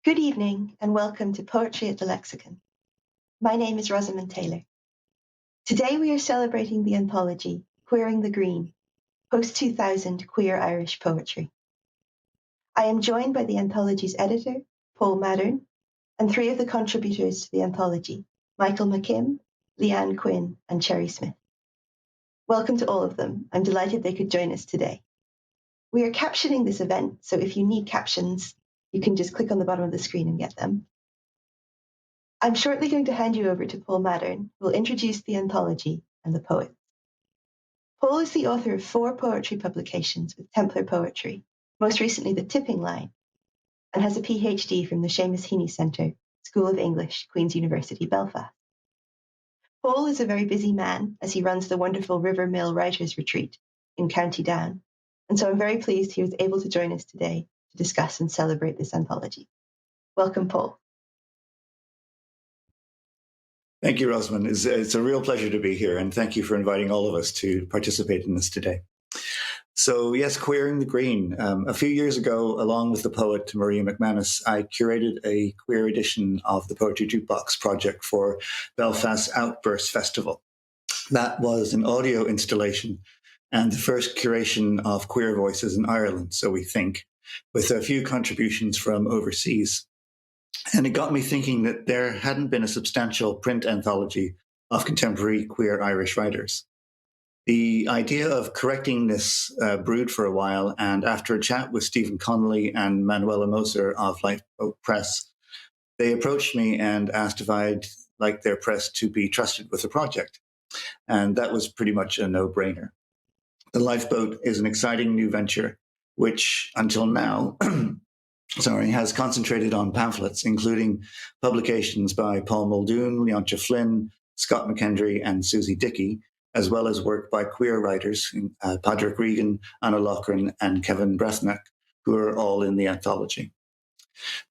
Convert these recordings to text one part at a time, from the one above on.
Good evening and welcome to Poetry at the LexIcon. My name is Rosamund Taylor. Today we are celebrating the anthology Queering the Green, post-2000 queer Irish poetry. I am joined by the anthology's editor, Paul Maddern, and three of the contributors to the anthology, Michael McKimm, Leanne Quinn, and Cherry Smyth. Welcome to all of them. I'm delighted they could join us today. We are captioning this event, so if you need captions, you can just click on the bottom of the screen and get them. I'm shortly going to hand you over to Paul Maddern, who will introduce the anthology and the poets. Paul is the author of 4 poetry publications with Templar Poetry, most recently The Tipping Line, and has a PhD from the Seamus Heaney Centre, School of English, Queen's University, Belfast. Paul is a very busy man as he runs the wonderful River Mill Writers' Retreat in County Down, and so I'm very pleased he was able to join us today to discuss and celebrate this anthology. Welcome, Paul. Thank you, Rosamund. It's a real pleasure to be here, and thank you for inviting all of us to participate in this today. So yes, Queering the Green. A few years ago, along with the poet Maria McManus, I curated a queer edition of the Poetry Jukebox project for Belfast's Outburst Festival. That was an audio installation and the first curation of queer voices in Ireland, so we think, with a few contributions from overseas. And it got me thinking that there hadn't been a substantial print anthology of contemporary queer Irish writers. The idea of correcting this brewed for a while, and after a chat with Stephen Connolly and Manuela Moser of Lifeboat Press, they approached me and asked if I'd like their press to be trusted with the project. And that was pretty much a no-brainer. The Lifeboat is an exciting new venture, which until now has concentrated on pamphlets, including publications by Paul Muldoon, Leontia Flynn, Scott McKendry, and Susie Dickey, as well as work by queer writers, Padraig Regan, Anna Loughran, and Kevin Brethnack, who are all in the anthology.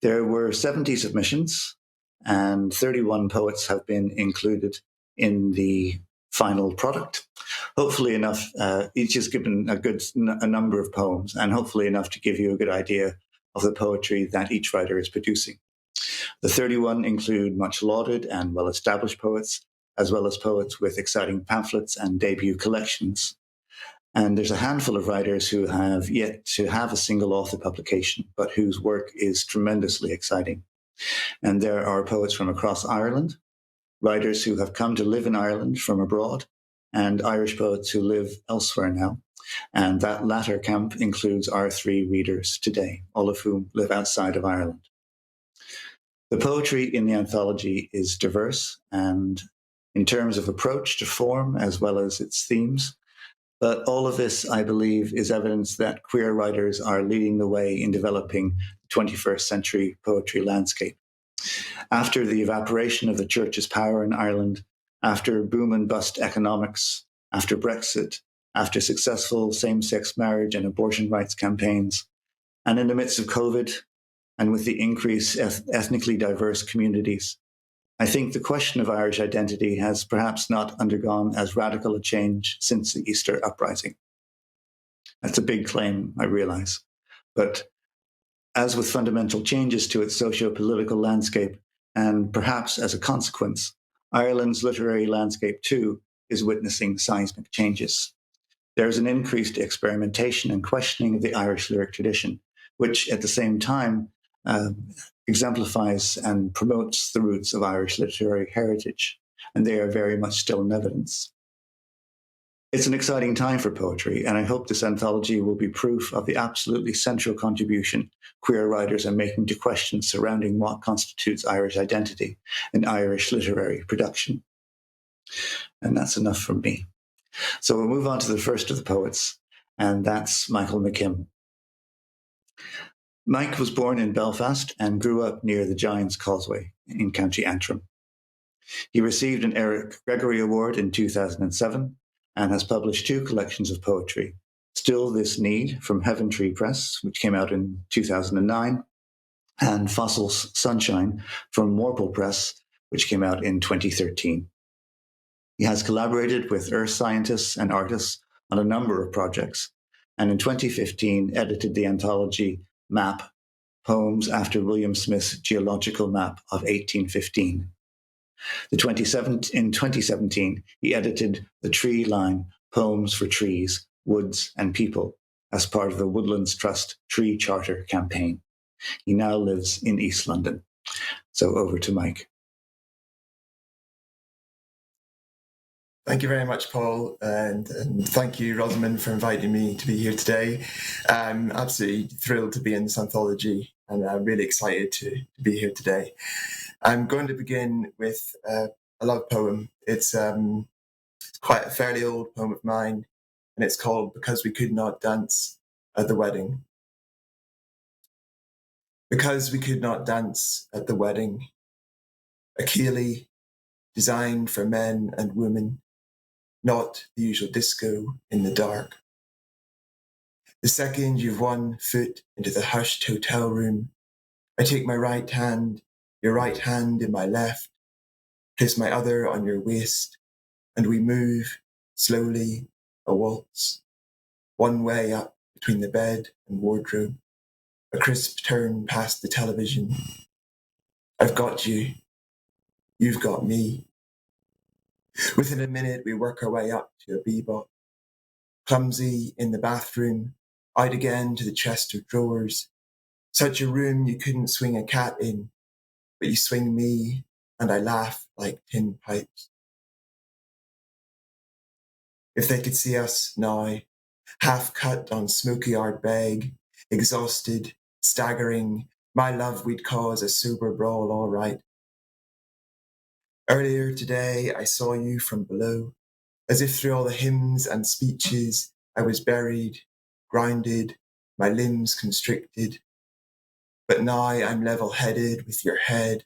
There were 70 submissions, and 31 poets have been included in the final product. Hopefully enough, each is given a number of poems, and hopefully enough to give you a good idea of the poetry that each writer is producing. The 31 include much lauded and well-established poets, as well as poets with exciting pamphlets and debut collections. And there's a handful of writers who have yet to have a single author publication, but whose work is tremendously exciting. And there are poets from across Ireland, writers who have come to live in Ireland from abroad, and Irish poets who live elsewhere now. And that latter camp includes our 3 readers today, all of whom live outside of Ireland. The poetry in the anthology is diverse and in terms of approach to form as well as its themes. But all of this, I believe, is evidence that queer writers are leading the way in developing the 21st century poetry landscape. After the evaporation of the church's power in Ireland, after boom and bust economics, after Brexit, after successful same-sex marriage and abortion rights campaigns, and in the midst of COVID, and with the increased ethnically diverse communities, I think the question of Irish identity has perhaps not undergone as radical a change since the Easter Uprising. That's a big claim, I realize. But as with fundamental changes to its socio-political landscape, and perhaps as a consequence, Ireland's literary landscape too is witnessing seismic changes. There's an increased experimentation and questioning of the Irish lyric tradition, which at the same time exemplifies and promotes the roots of Irish literary heritage, and they are very much still in evidence. It's an exciting time for poetry, and I hope this anthology will be proof of the absolutely central contribution queer writers are making to questions surrounding what constitutes Irish identity and Irish literary production. And that's enough from me. So we'll move on to the first of the poets, and that's Michael McKimm. Mike was born in Belfast and grew up near the Giant's Causeway in County Antrim. He received an Eric Gregory Award in 2007 and has published 2 collections of poetry, Still This Need from Heaven Tree Press, which came out in 2009, and Fossil Sunshine from Morphle Press, which came out in 2013. He has collaborated with earth scientists and artists on a number of projects, and in 2015 edited the anthology Map, Poems after William Smyth's geological map of 1815. In 2017, he edited the tree line Poems for Trees, Woods and People as part of the Woodlands Trust Tree Charter campaign. He now lives in East London. So over to Mike. Thank you very much, Paul, and thank you, Rosamund, for inviting me to be here today. I'm absolutely thrilled to be in this anthology, and I'm really excited to be here today. I'm going to begin with a love poem. It's quite a fairly old poem of mine, and it's called Because We Could Not Dance at the Wedding. Because we could not dance at the wedding, a ceilidh designed for men and women, not the usual disco in the dark. The second you've one foot into the hushed hotel room, I take my right hand, your right hand in my left, place my other on your waist, and we move slowly, a waltz, one way up between the bed and wardrobe, a crisp turn past the television. I've got you, you've got me. Within a minute, we work our way up to a bebop. Clumsy in the bathroom, out again to the chest of drawers. Such a room you couldn't swing a cat in, but you swing me, and I laugh like tin pipes. If they could see us now, half cut on smoky Ardbeg, exhausted, staggering, my love, we'd cause a sober brawl, all right. Earlier today, I saw you from below, as if through all the hymns and speeches, I was buried, grounded, my limbs constricted. But now I'm level-headed with your head,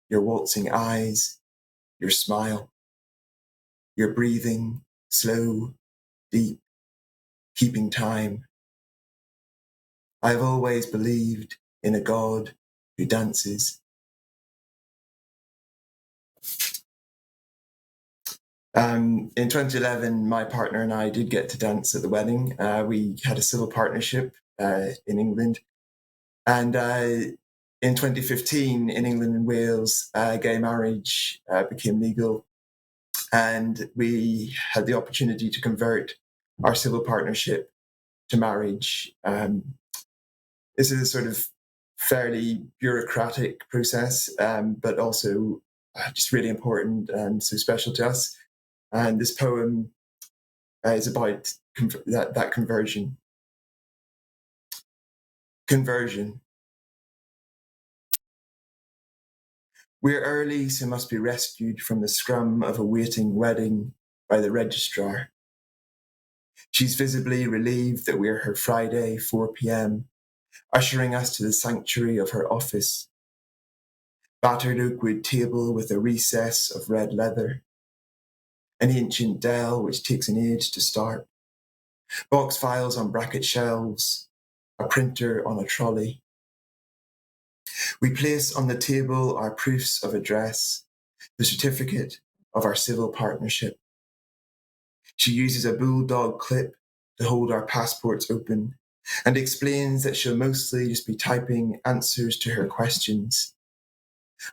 your waltzing eyes, your smile, your breathing, slow, deep, keeping time. I've always believed in a God who dances. In 2011, my partner and I did get to dance at the wedding. We had a civil partnership in England. And in 2015, in England and Wales, gay marriage became legal. And we had the opportunity to convert our civil partnership to marriage. This is a sort of fairly bureaucratic process, but also just really important and so special to us. And this poem is about that conversion. Conversion. We're early, so must be rescued from the scrum of a waiting wedding by the registrar. She's visibly relieved that we're her Friday, 4 p.m, ushering us to the sanctuary of her office. Battered oakwood table with a recess of red leather. An ancient Dell which takes an age to start. Box files on bracket shelves. A printer on a trolley. We place on the table our proofs of address, the certificate of our civil partnership. She uses a bulldog clip to hold our passports open and explains that she'll mostly just be typing answers to her questions.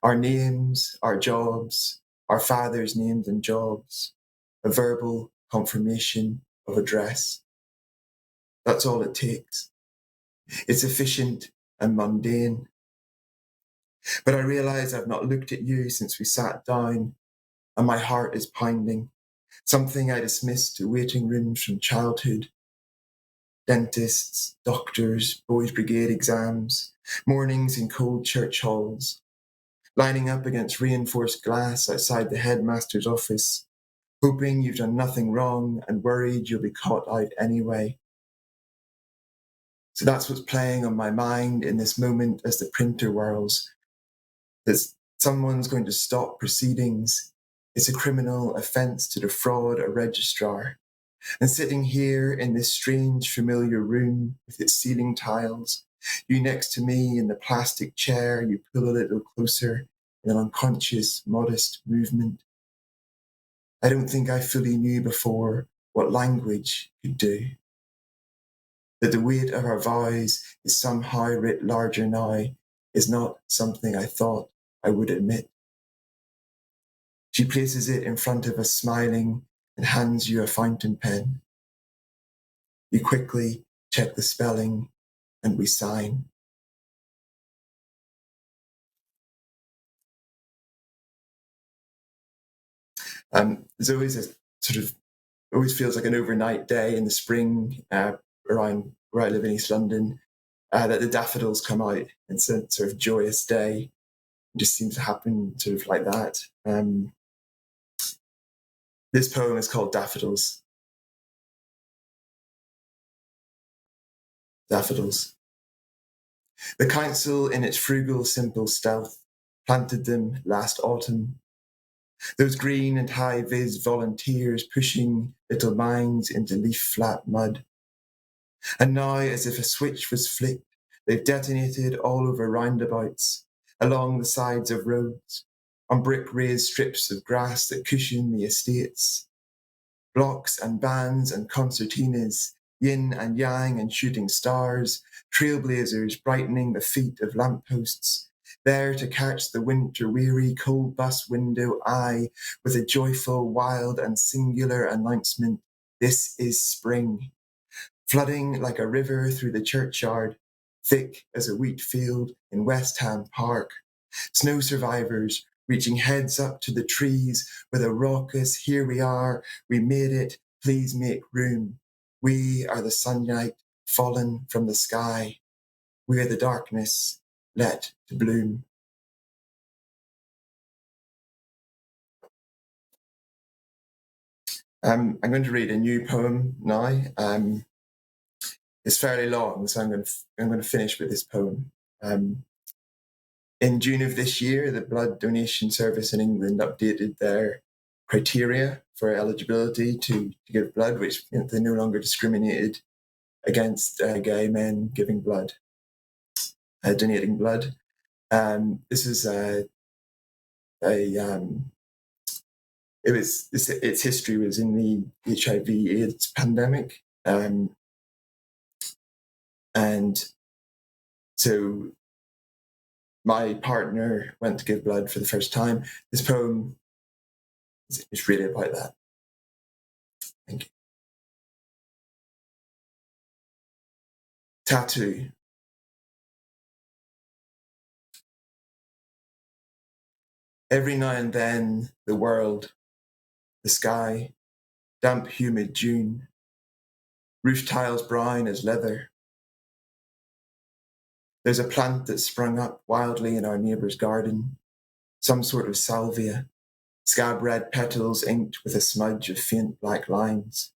Our names, our jobs, our father's names and jobs, a verbal confirmation of address. That's all it takes. It's efficient and mundane. But I realise I've not looked at you since we sat down, and my heart is pounding, something I dismissed to waiting rooms from childhood. Dentists, doctors, boys' brigade exams, mornings in cold church halls, lining up against reinforced glass outside the headmaster's office, hoping you've done nothing wrong and worried you'll be caught out anyway. So that's what's playing on my mind in this moment as the printer whirls. That someone's going to stop proceedings. It's a criminal offence to defraud a registrar. And sitting here in this strange, familiar room with its ceiling tiles, you next to me in the plastic chair, you pull a little closer in an unconscious, modest movement. I don't think I fully knew before what language could do. that the weight of our vows is somehow writ larger now, is not something I thought I would admit. She places it in front of us smiling and hands you a fountain pen. You quickly check the spelling and we sign. There's always a always feels like an overnight day in the spring around where I live in East London, that the daffodils come out. It's a sort of joyous day. It just seems to happen sort of like that. This poem is called Daffodils. Daffodils. The council, in its frugal, simple stealth, planted them last autumn. Those green and high-vis volunteers pushing little minds into leaf-flat mud. And now, as if a switch was flicked, they've detonated all over roundabouts, along the sides of roads, on brick-raised strips of grass that cushion the estates. Blocks and bands and concertinas, yin and yang and shooting stars, trailblazers brightening the feet of lampposts, there to catch the winter-weary cold bus window eye with a joyful, wild and singular announcement, this is spring. Flooding like a river through the churchyard, thick as a wheat field in West Ham Park. Snow survivors reaching heads up to the trees with a raucous, here we are, we made it, please make room. We are the sunlight fallen from the sky. We are the darkness let to bloom. I'm going to read a new poem now. It's fairly long, so I'm going to finish with this poem. In June of this year, the Blood Donation Service in England updated their criteria for eligibility to give blood, which meant they no longer discriminated against gay men giving blood, donating blood. This is its history was in the HIV/AIDS pandemic, and so my partner went to give blood for the first time. This poem is really about that. Thank you. Tattoo. Every now and then, the world, the sky, damp, humid June, roof tiles brown as leather. There's a plant that sprung up wildly in our neighbour's garden, some sort of salvia, scab red petals inked with a smudge of faint black lines.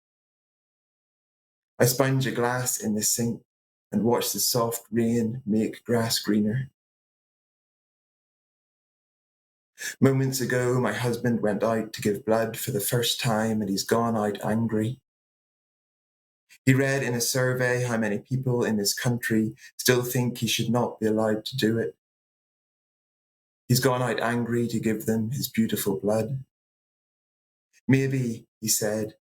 I sponge a glass in the sink and watch the soft rain make grass greener. Moments ago, my husband went out to give blood for the first time and he's gone out angry. He read in a survey how many people in this country still think he should not be allowed to do it. He's gone out angry to give them his beautiful blood. Maybe, he said,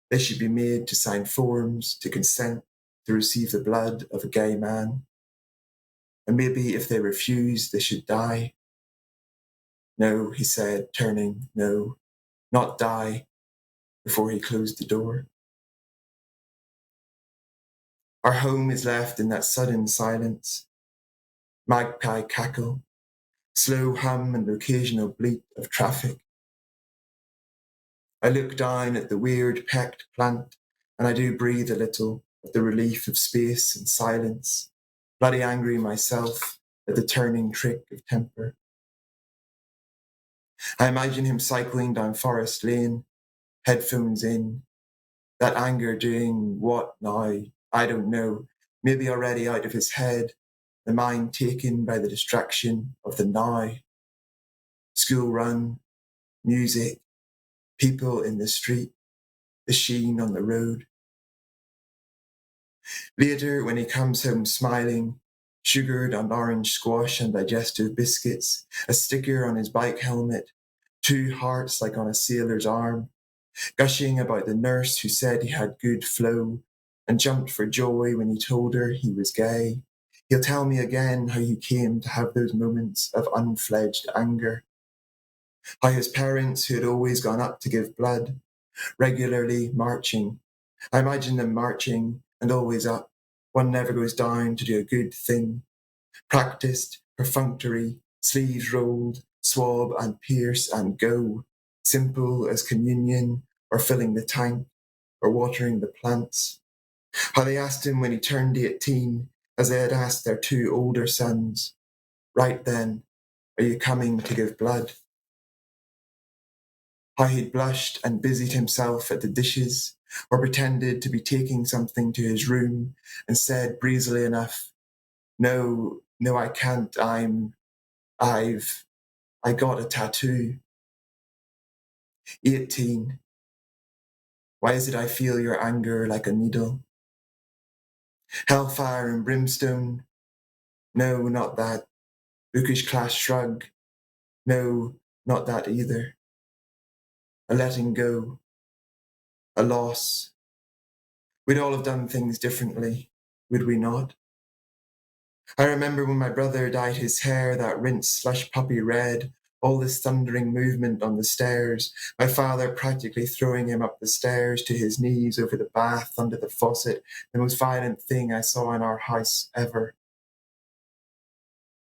they should be made to sign forms to consent to receive the blood of a gay man. And maybe if they refuse, they should die. No, he said, turning, no, not die, before he closed the door. Our home is left in that sudden silence, magpie cackle, slow hum and occasional bleat of traffic. I look down at the weird pecked plant and I do breathe a little at the relief of space and silence, bloody angry myself at the turning trick of temper. I imagine him cycling down Forest Lane, headphones in, that anger doing what now? I don't know, maybe already out of his head, the mind taken by the distraction of the now. School run, music, people in the street, the sheen on the road. Later, when he comes home smiling, sugared on orange squash and digestive biscuits, a sticker on his bike helmet, 2 hearts like on a sailor's arm, gushing about the nurse who said he had good flow, and jumped for joy when he told her he was gay. He'll tell me again how he came to have those moments of unfledged anger. How his parents, who had always gone up to give blood, regularly marching. I imagine them marching and always up. One never goes down to do a good thing. Practiced, perfunctory, sleeves rolled, swab and pierce and go. Simple as communion or filling the tank or watering the plants. How they asked him when he turned 18, as they had asked their 2 older sons, "Right then, are you coming to give blood?" How he'd blushed and busied himself at the dishes, or pretended to be taking something to his room and said breezily enough, No, I can't, I got a tattoo." 18. Why is it I feel your anger like a needle? Hellfire and brimstone? No, not that. Bookish class shrug? No, not that either. A letting go. A loss. We'd all have done things differently, would we not? I remember when my brother dyed his hair that rinsed slush puppy red, all this thundering movement on the stairs, my father practically throwing him up the stairs to his knees over the bath under the faucet, the most violent thing I saw in our house ever.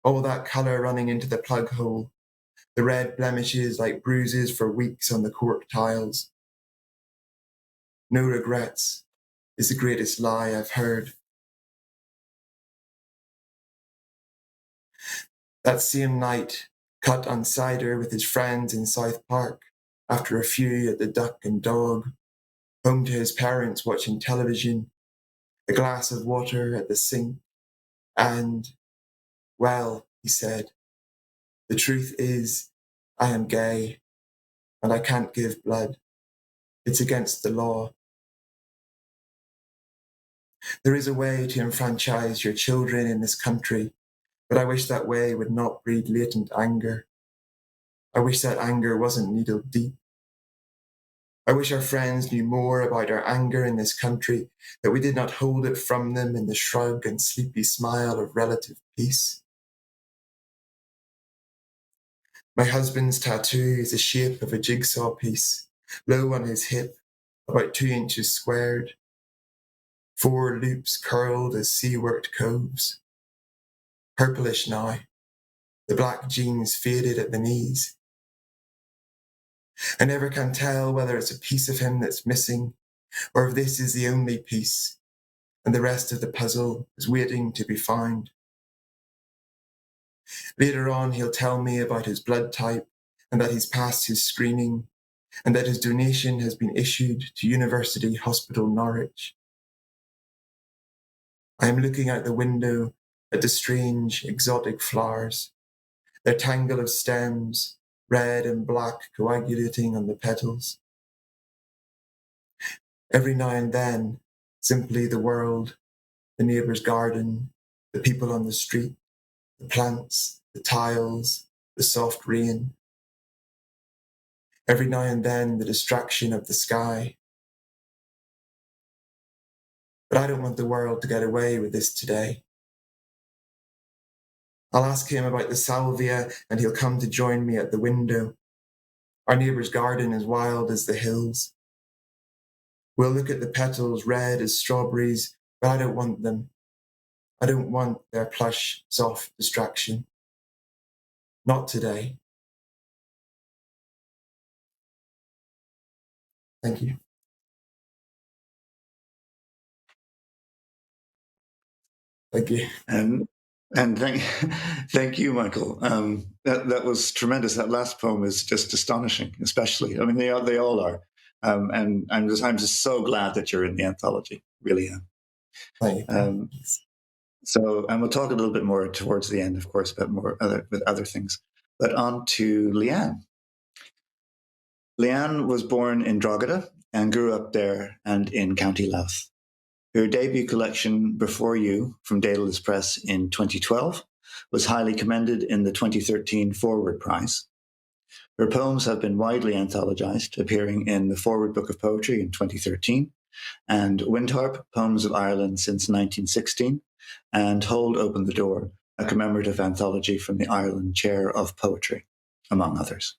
All that colour running into the plug hole, the red blemishes like bruises for weeks on the cork tiles. No regrets is the greatest lie I've heard. That same night, cut on cider with his friends in South Park, after a few at the Duck and Dog, home to his parents watching television, a glass of water at the sink, and, well, he said, the truth is, I am gay, and I can't give blood. It's against the law. There is a way to enfranchise your children in this country, but I wish that way would not breed latent anger. I wish that anger wasn't needle deep. I wish our friends knew more about our anger in this country, that we did not hold it from them in the shrug and sleepy smile of relative peace. My husband's tattoo is the shape of a jigsaw piece, low on his hip, about 2 inches squared, 4 loops curled as sea-worked coves. Purplish now, the black jeans faded at the knees. I never can tell whether it's a piece of him that's missing, or if this is the only piece, and the rest of the puzzle is waiting to be found. Later on, he'll tell me about his blood type, and that he's passed his screening, and that his donation has been issued to University Hospital Norwich. I am looking out the window at the strange, exotic flowers, their tangle of stems, red and black coagulating on the petals. Every now and then, simply the world, the neighbour's garden, the people on the street, the plants, the tiles, the soft rain. Every now and then, the distraction of the sky. But I don't want the world to get away with this today. I'll ask him about the salvia and he'll come to join me at the window. Our neighbour's garden is wild as the hills. We'll look at the petals red as strawberries, but I don't want them. I don't want their plush, soft distraction. Not today. Thank you. Thank you. And thank you, Michael. That was tremendous. That last poem is just astonishing, especially. I mean, they all are. And I'm just so glad that you're in the anthology. Really am. Thank you. And we'll talk a little bit more towards the end, of course, about with other things. But on to Leanne. Leanne was born in Drogheda and grew up there and in County Louth. Her debut collection, Before You, from Daedalus Press in 2012, was highly commended in the 2013 Forward Prize. Her poems have been widely anthologized, appearing in the Forward Book of Poetry in 2013 and Windharp, Poems of Ireland since 1916, and Hold Open the Door, a commemorative anthology from the Ireland Chair of Poetry, among others.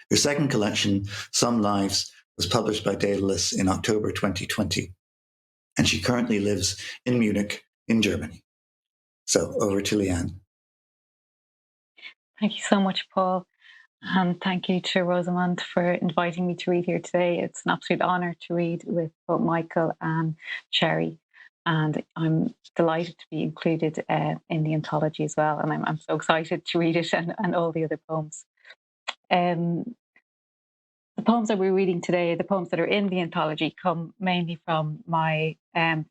Her second collection, Some Lives, was published by Daedalus in October 2020, and she currently lives in Munich, in Germany. So over to Leanne. Thank you so much, Paul. And thank you to Rosamund for inviting me to read here today. It's an absolute honour to read with both Michael and Sherry. And I'm delighted to be included in the anthology as well. And I'm so excited to read it and all the other poems. The poems that we're reading today, the poems that are in the anthology, come mainly from my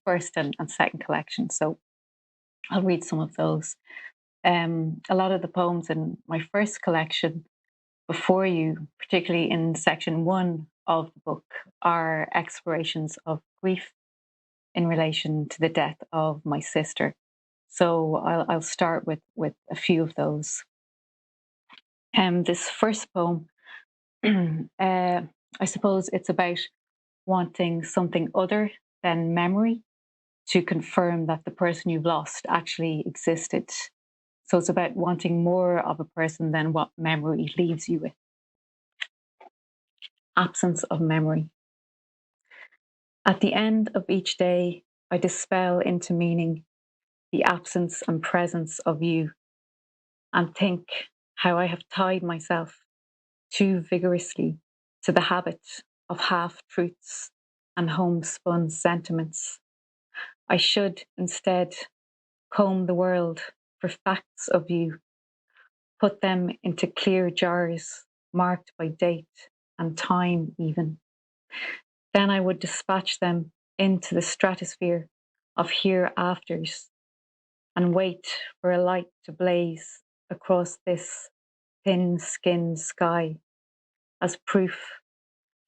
first and second collection. So I'll read some of those. A lot of the poems in my first collection before you, particularly in section 1 of the book, are explorations of grief in relation to the death of my sister. So I'll start with a few of those. This first poem, I suppose it's about wanting something other than memory to confirm that the person you've lost actually existed. So it's about wanting more of a person than what memory leaves you with. Absence of memory. At the end of each day, I dispel into meaning the absence and presence of you, and think how I have tied myself too vigorously to the habit of half-truths and homespun sentiments. I should instead comb the world for facts of you, put them into clear jars marked by date and time even. Then I would dispatch them into the stratosphere of hereafters and wait for a light to blaze across this thin-skinned sky as proof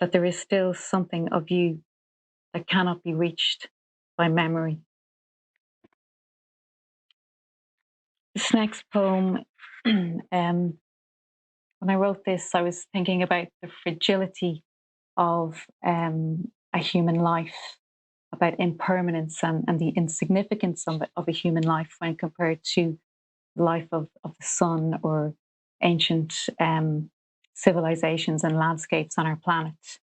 that there is still something of you that cannot be reached by memory. This next poem, when I wrote this, I was thinking about the fragility of a human life, about impermanence and the insignificance of a human life when compared to the life of the sun or ancient civilizations and landscapes on our planet.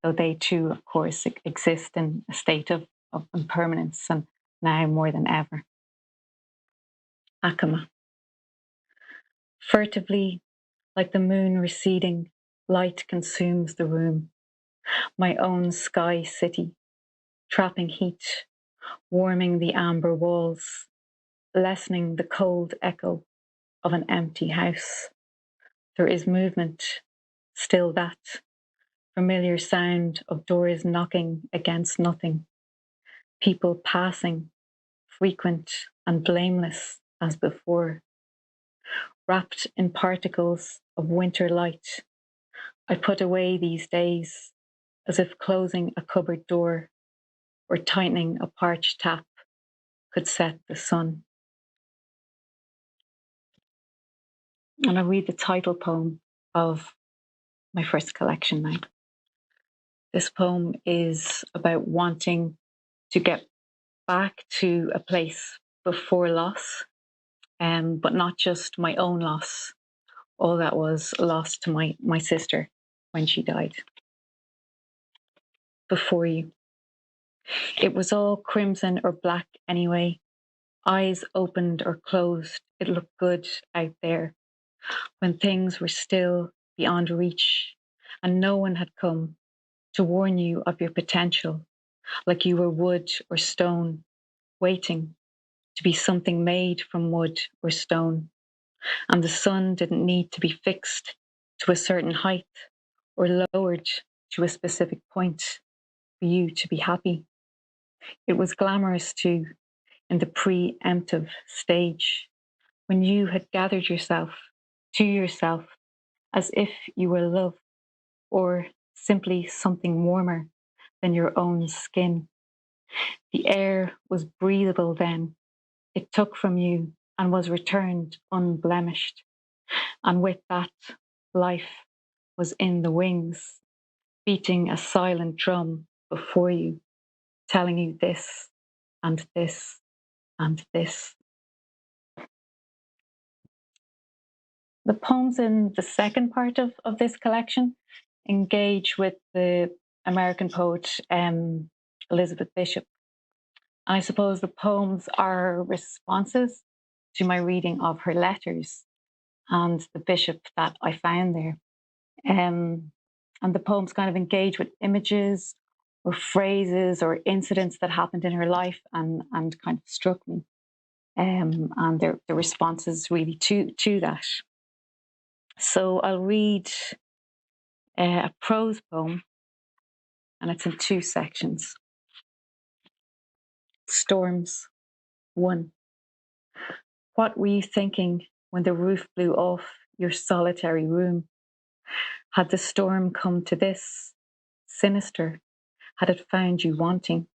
Though they too, of course, exist in a state of impermanence, and now more than ever. Acoma. Furtively, like the moon receding, light consumes the room. My own sky city, trapping heat, warming the amber walls, lessening the cold echo of an empty house. There is movement, still that familiar sound of doors knocking against nothing, people passing, frequent and blameless as before. Wrapped in particles of winter light, I put away these days as if closing a cupboard door or tightening a parched tap could set the sun. And I read the title poem of my first collection now. This poem is about wanting to get back to a place before loss, but not just my own loss. All that was lost to my sister when she died. Before you. It was all crimson or black anyway. Eyes opened or closed, it looked good out there. When things were still beyond reach and no one had come to warn you of your potential, like you were wood or stone, waiting to be something made from wood or stone. And the sun didn't need to be fixed to a certain height or lowered to a specific point for you to be happy. It was glamorous too in the preemptive stage when you had gathered yourself to yourself as if you were love or simply something warmer than your own skin. The air was breathable then. It took from you and was returned unblemished. And with that, life was in the wings. beating a silent drum before you, telling you this and this and this. The poems in the second part of this collection engage with the American poet Elizabeth Bishop. And I suppose the poems are responses to my reading of her letters and the bishop that I found there. And the poems kind of engage with images or phrases or incidents that happened in her life and kind of struck me. And the responses really to that. So I'll read a prose poem, and it's in 2 sections. Storms. 1. What were you thinking when the roof blew off your solitary room? Had the storm come to this, sinister? Had it found you wanting?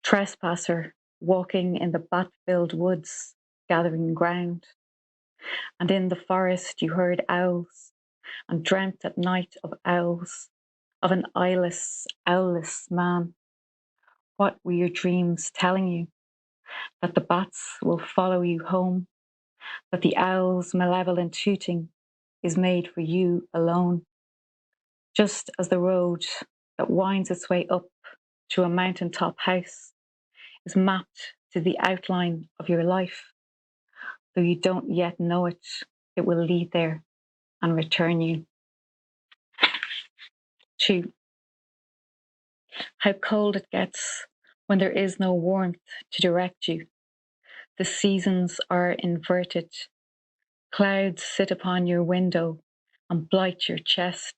Trespasser, walking in the bat-filled woods, gathering ground. And in the forest you heard owls, and dreamt at night of owls, of an owlless man. What were your dreams telling you? That the bats will follow you home, that the owl's malevolent hooting is made for you alone. Just as the road that winds its way up to a mountaintop house is mapped to the outline of your life, though you don't yet know it, it will lead there and return you. 2. How cold it gets when there is no warmth to direct you. The seasons are inverted. Clouds sit upon your window and blight your chest.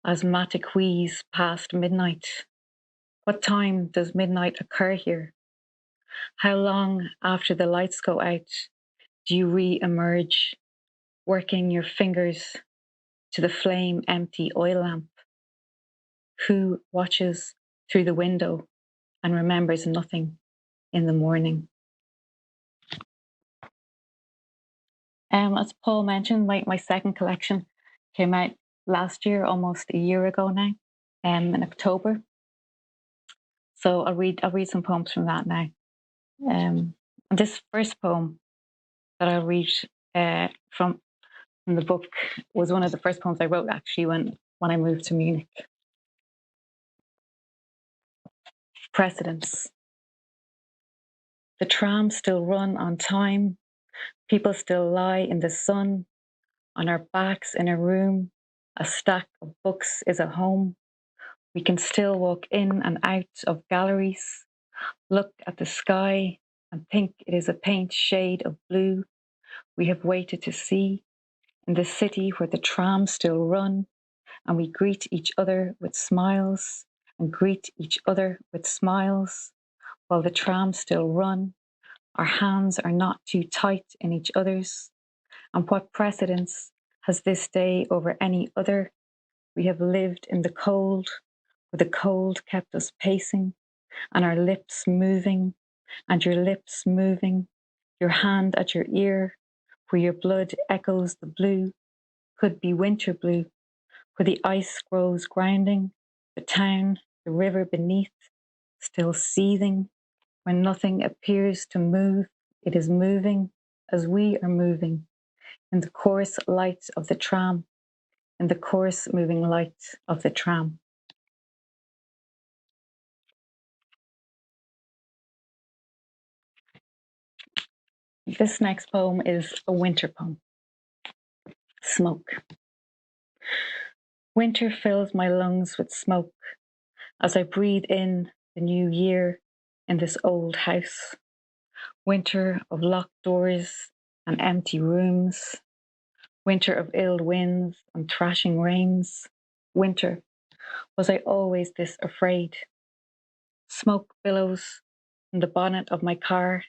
Asthmatic wheeze past midnight. What time does midnight occur here? How long after the lights go out do you re-emerge, working your fingers to the flame-empty oil lamp? Who watches through the window and remembers nothing in the morning? As Paul mentioned, my second collection came out last year, almost a year ago now, in October. So I'll read some poems from that now. And this first poem that I'll read from the book was one of the first poems I wrote actually when I moved to Munich. Precedents. The trams still run on time. People still lie in the sun, on our backs in a room. A stack of books is a home. We can still walk in and out of galleries, look at the sky and think it is a paint shade of blue we have waited to see in the city where the trams still run, and we greet each other with smiles and greet each other with smiles while the trams still run. Our hands are not too tight in each other's. And what precedence has this day over any other? We have lived in the cold, where the cold kept us pacing, and our lips moving, and your lips moving, your hand at your ear, where your blood echoes the blue, could be winter blue, where the ice grows grounding, the town, the river beneath, still seething, when nothing appears to move, it is moving as we are moving, in the coarse light of the tram, in the coarse moving light of the tram. This next poem is a winter poem. Smoke. Winter fills my lungs with smoke as I breathe in the new year in this old house. Winter of locked doors and empty rooms. Winter of ill winds and thrashing rains. Winter. Was I always this afraid? Smoke billows from the bonnet of my car,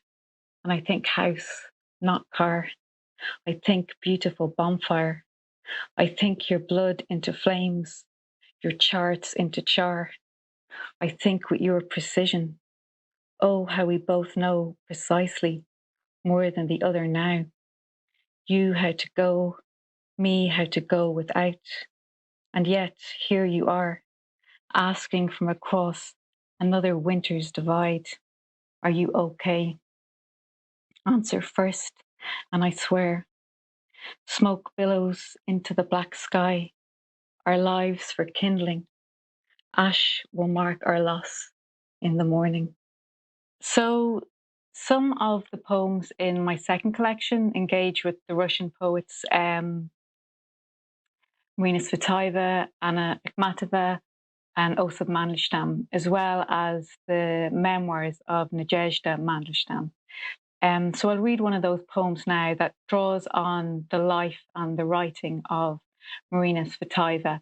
and I think house, not car. I think beautiful bonfire. I think your blood into flames, your charts into char. I think with your precision. Oh, how we both know precisely more than the other now. You how to go, me how to go without. And yet here you are, asking from across another winter's divide, are you okay? Answer first, and I swear, smoke billows into the black sky, our lives for kindling. Ash will mark our loss in the morning. So some of the poems in my second collection engage with the Russian poets Marina Tsvetaeva, Anna Akhmatova, and Osip Mandelstam, as well as the memoirs of Nadezhda Mandelstam. So I'll read one of those poems now that draws on the life and the writing of Marina Tsvetaeva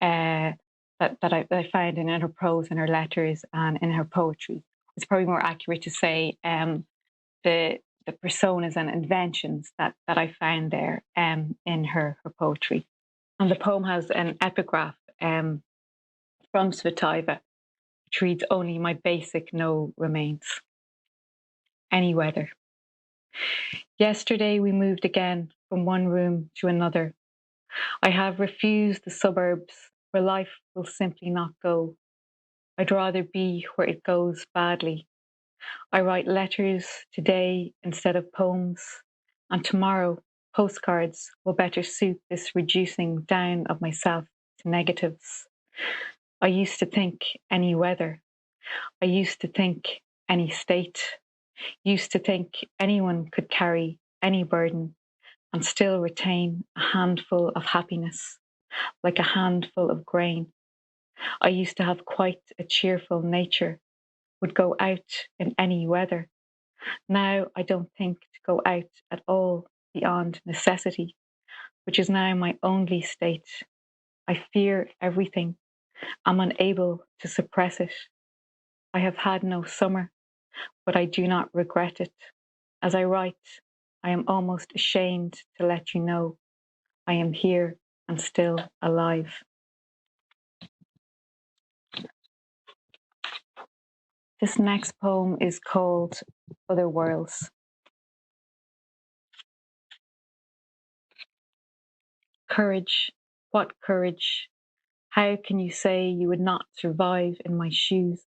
that I found in her prose and her letters and in her poetry. It's probably more accurate to say the personas and inventions that I found there in her poetry. And the poem has an epigraph from Tsvetaeva, which reads, "Only my basic no remains. Any weather. Yesterday we moved again from one room to another. I have refused the suburbs where life will simply not go. I'd rather be where it goes badly. I write letters today instead of poems, and tomorrow postcards will better suit this reducing down of myself to negatives. I used to think any weather. I used to think any state. Used to think anyone could carry any burden and still retain a handful of happiness, like a handful of grain. I used to have quite a cheerful nature, would go out in any weather. Now I don't think to go out at all beyond necessity, which is now my only state. I fear everything. I'm unable to suppress it. I have had no summer, but I do not regret it. As I write, I am almost ashamed to let you know I am here and still alive." This next poem is called Other Worlds. Courage, what courage? How can you say you would not survive in my shoes?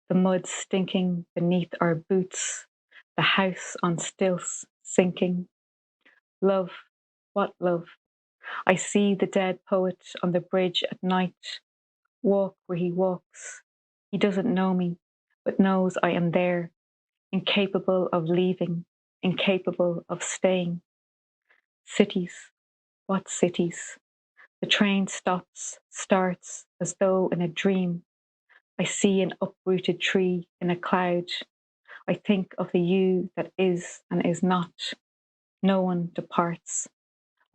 The mud stinking beneath our boots, the house on stilts sinking. Love, what love? I see the dead poet on the bridge at night, walk where he walks. He doesn't know me, but knows I am there, incapable of leaving, incapable of staying. Cities, what cities? The train stops, starts as though in a dream. I see an uprooted tree in a cloud. I think of the you that is and is not. No one departs.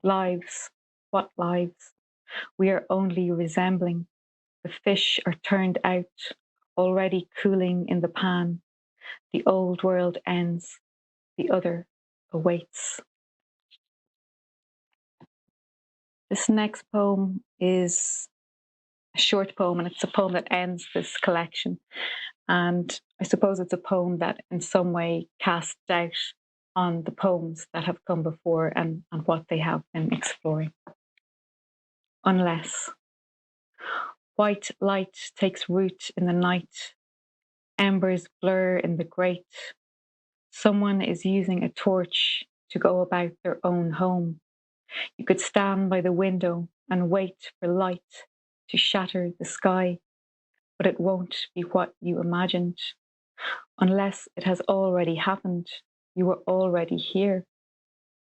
Lives, what lives? We are only resembling. The fish are turned out, already cooling in the pan. The old world ends, the other awaits. This next poem is a short poem, and it's a poem that ends this collection. And I suppose it's a poem that in some way casts doubt on the poems that have come before and what they have been exploring. Unless white light takes root in the night, embers blur in the grate, someone is using a torch to go about their own home. You could stand by the window and wait for light to shatter the sky, but it won't be what you imagined. Unless it has already happened, you were already here.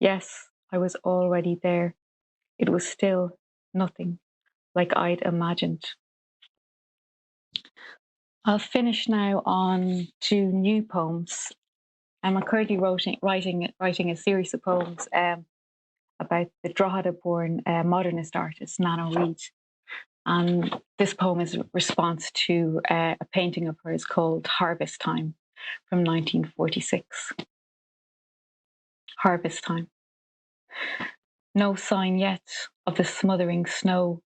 Yes, I was already there. It was still nothing like I'd imagined. I'll finish now on two new poems. I'm currently writing a series of poems about the Drogheda-born modernist artist, Nana Reid. And this poem is a response to a painting of hers called Harvest Time from 1946. Harvest Time. No sign yet of the smothering snow,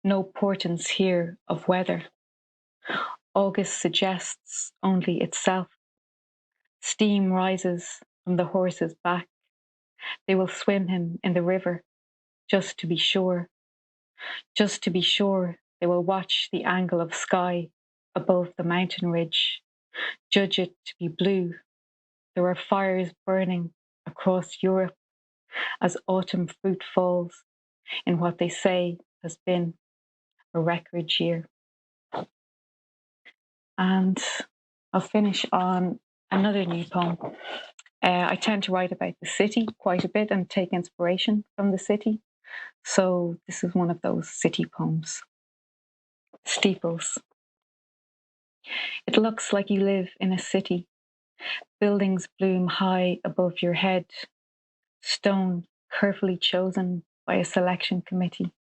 no portents here of weather. August suggests only itself. Steam rises from the horse's back. They will swim him in the river, just to be sure. Just to be sure, they will watch the angle of sky above the mountain ridge, judge it to be blue. There are fires burning across Europe as autumn fruit falls in what they say has been a record year. And I'll finish on another new poem. I tend to write about the city quite a bit and take inspiration from the city. So this is one of those city poems. Steeples. It looks like you live in a city. Buildings bloom high above your head. Stone carefully chosen by a selection committee.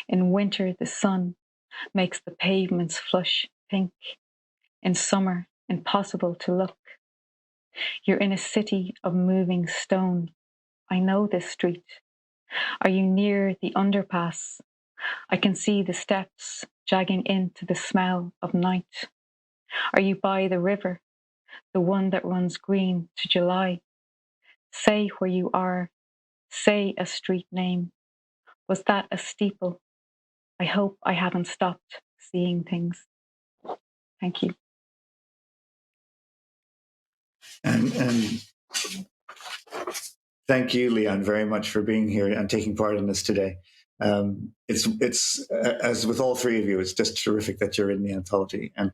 In winter, the sun makes the pavements flush pink. In summer, impossible to look. You're in a city of moving stone. I know this street. Are you near the underpass? I can see the steps jagging into the smell of night. Are you by the river, the one that runs green to July? Say where you are. Say a street name. Was that a steeple? I hope I haven't stopped seeing things. Thank you. And thank you, Leanne, very much for being here and taking part in this today. It's as with all three of you, it's just terrific that you're in the anthology. And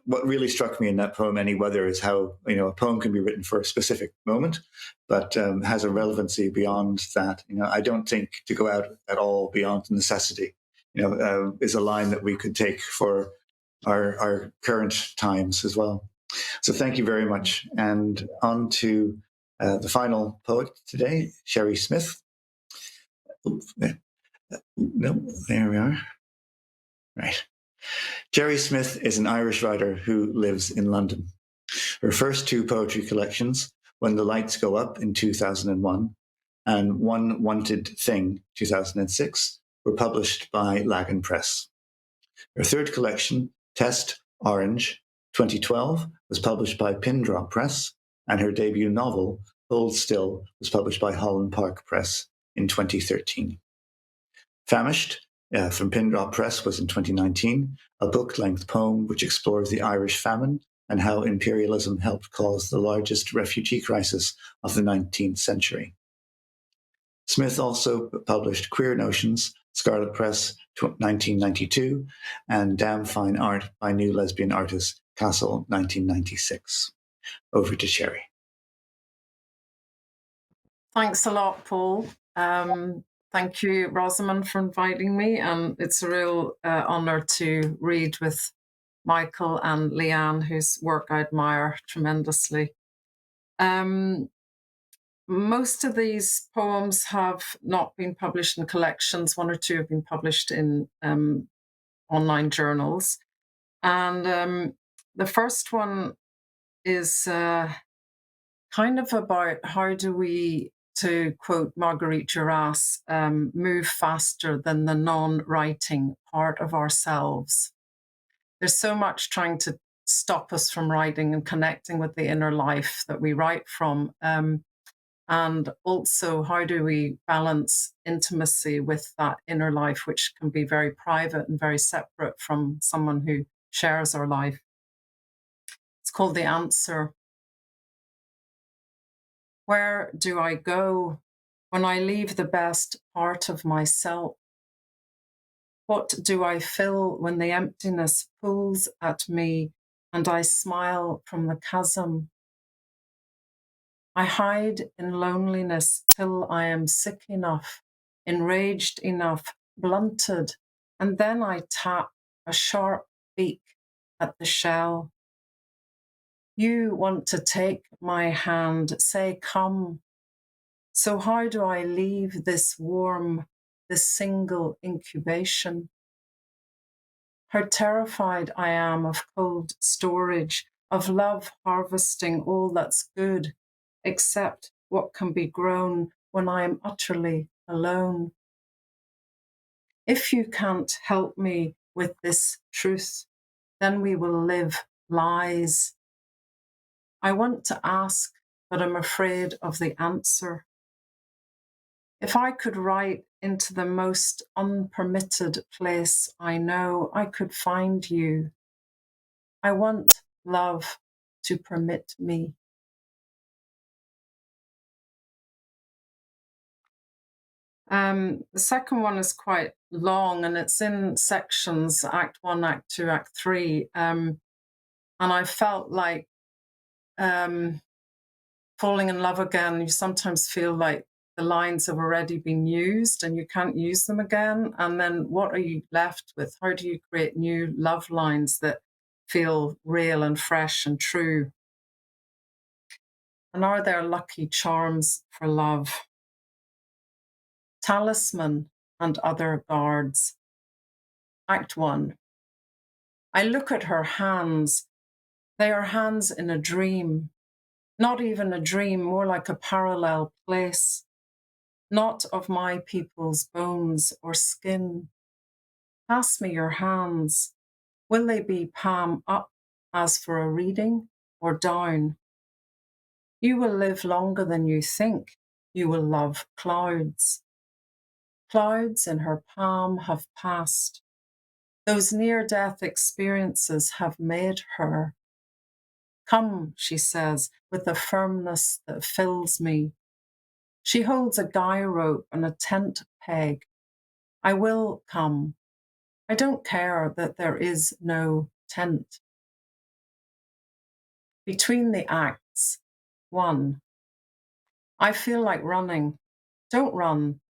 what really struck me in that poem, Any Weather, is how a poem can be written for a specific moment, but has a relevancy beyond that. I don't think to go out at all beyond necessity. Is a line that we could take for our current times as well. So thank you very much. And on to the final poet today, Sherry Smyth. No, there we are. Right. Sherry Smyth is an Irish writer who lives in London. Her first two poetry collections, When the Lights Go Up in 2001 and One Wanted Thing 2006, were published by Laoghaire Press. Her third collection, Test Orange 2012, was published by Pin Drop Press, and her debut novel, Hold Still, was published by Holland Park Press in 2013. Famished, from Pin Drop Press, was in 2019, a book-length poem which explores the Irish famine and how imperialism helped cause the largest refugee crisis of the 19th century. Smyth also published Queer Notions, Scarlet Press, 1992, and Damn Fine Art by New Lesbian Artist, Castle, 1996. Over to Sherry. Thanks a lot, Paul. Thank you, Rosamund, for inviting me. And it's a real honour to read with Michael and Leanne, whose work I admire tremendously. Most of these poems have not been published in collections. One or two have been published in online journals. And the first one is kind of about how do we, to quote Marguerite Duras, move faster than the non-writing part of ourselves. There's so much trying to stop us from writing and connecting with the inner life that we write from. And also, how do we balance intimacy with that inner life, which can be very private and very separate from someone who shares our life? It's called The Answer. Where do I go when I leave the best part of myself? What do I fill when the emptiness pulls at me and I smile from the chasm? I hide in loneliness till I am sick enough, enraged enough, blunted, and then I tap a sharp beak at the shell. You want to take my hand, say, come. So how do I leave this warm, this single incubation? How terrified I am of cold storage, of love harvesting all that's good, except what can be grown when I am utterly alone. If you can't help me with this truth, then we will live lies. I want to ask, but I'm afraid of the answer. If I could write into the most unpermitted place I know, I could find you. I want love to permit me. The second one is quite long and it's in sections, Act 1, Act 2, Act 3. And I felt like falling in love again, you sometimes feel like the lines have already been used and you can't use them again. And then what are you left with? How do you create new love lines that feel real and fresh and true? And are there lucky charms for love? Talisman and other guards. Act 1. I look at her hands. They are hands in a dream. Not even a dream, more like a parallel place. Not of my people's bones or skin. Pass me your hands. Will they be palm up as for a reading or down? You will live longer than you think. You will love clouds. Clouds in her palm have passed. Those near-death experiences have made her. Come, she says, with a firmness that fills me. She holds a guy rope and a tent peg. I will come. I don't care that there is no tent. Between the acts, 1. I feel like running. Don't run.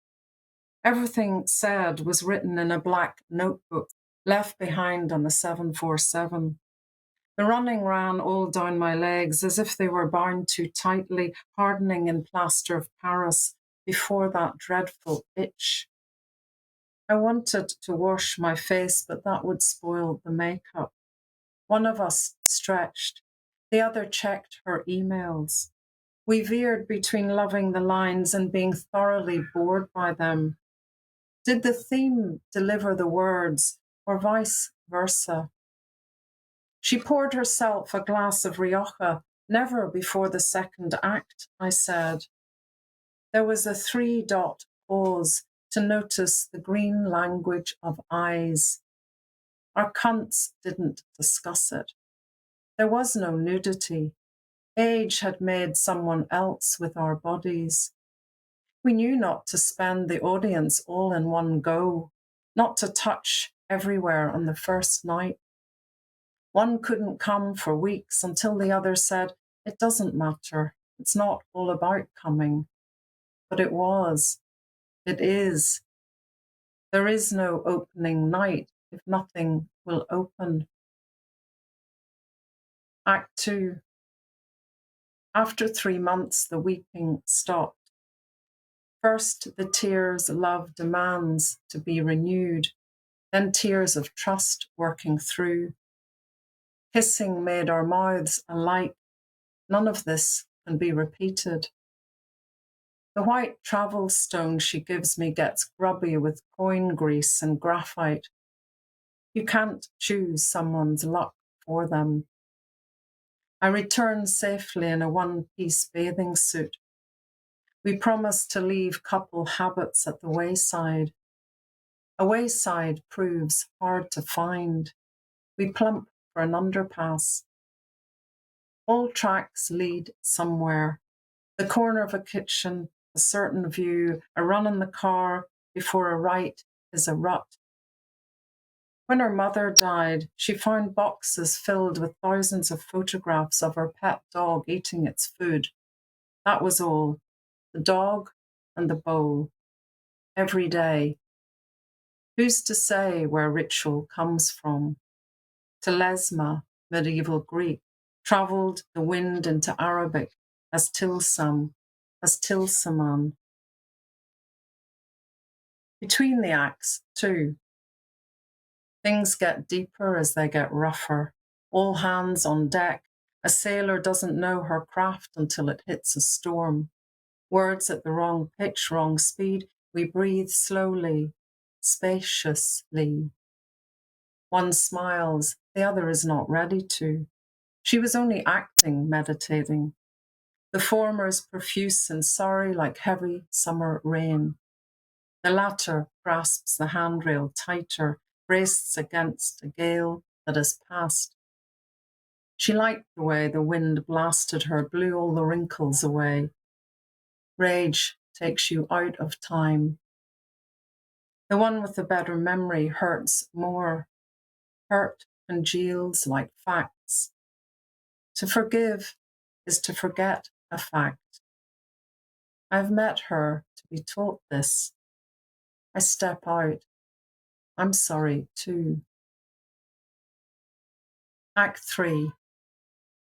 Everything said was written in a black notebook left behind on the 747. The running ran all down my legs as if they were bound too tightly, hardening in plaster of Paris before that dreadful itch. I wanted to wash my face, but that would spoil the makeup. One of us stretched. The other checked her emails. We veered between loving the lines and being thoroughly bored by them. Did the theme deliver the words, or vice versa? She poured herself a glass of Rioja, never before the second act, I said. There was a 3-dot pause to notice the green language of eyes. Our cunts didn't discuss it. There was no nudity. Age had made someone else with our bodies. We knew not to spend the audience all in one go, not to touch everywhere on the first night. One couldn't come for weeks until the other said, it doesn't matter. It's not all about coming. But it was. It is. There is no opening night if nothing will open. Act 2. After 3 months, the weeping stopped. First, the tears love demands to be renewed, then tears of trust working through. Kissing made our mouths alike. None of this can be repeated. The white travel stone she gives me gets grubby with coin grease and graphite. You can't choose someone's luck for them. I return safely in a one-piece bathing suit. We promised to leave couple habits at the wayside. A wayside proves hard to find. We plump for an underpass. All tracks lead somewhere. The corner of a kitchen, a certain view, a run in the car before a right is a rut. When her mother died, she found boxes filled with thousands of photographs of her pet dog eating its food. That was all. The dog and the bowl. Every day. Who's to say where ritual comes from? Telesma, medieval Greek, travelled the wind into Arabic as Tilsam, as Tilsaman. Between the acts, too, things get deeper as they get rougher. All hands on deck. A sailor doesn't know her craft until it hits a storm. Words at the wrong pitch, wrong speed. We breathe slowly, spaciously. One smiles, the other is not ready to. She was only acting, meditating. The former is profuse and sorry like heavy summer rain. The latter grasps the handrail tighter, braced against a gale that has passed. She liked the way the wind blasted her, blew all the wrinkles away. Rage takes you out of time. The one with the better memory hurts more. Hurt congeals like facts. To forgive is to forget a fact. I've met her to be taught this. I step out. I'm sorry too. Act 3.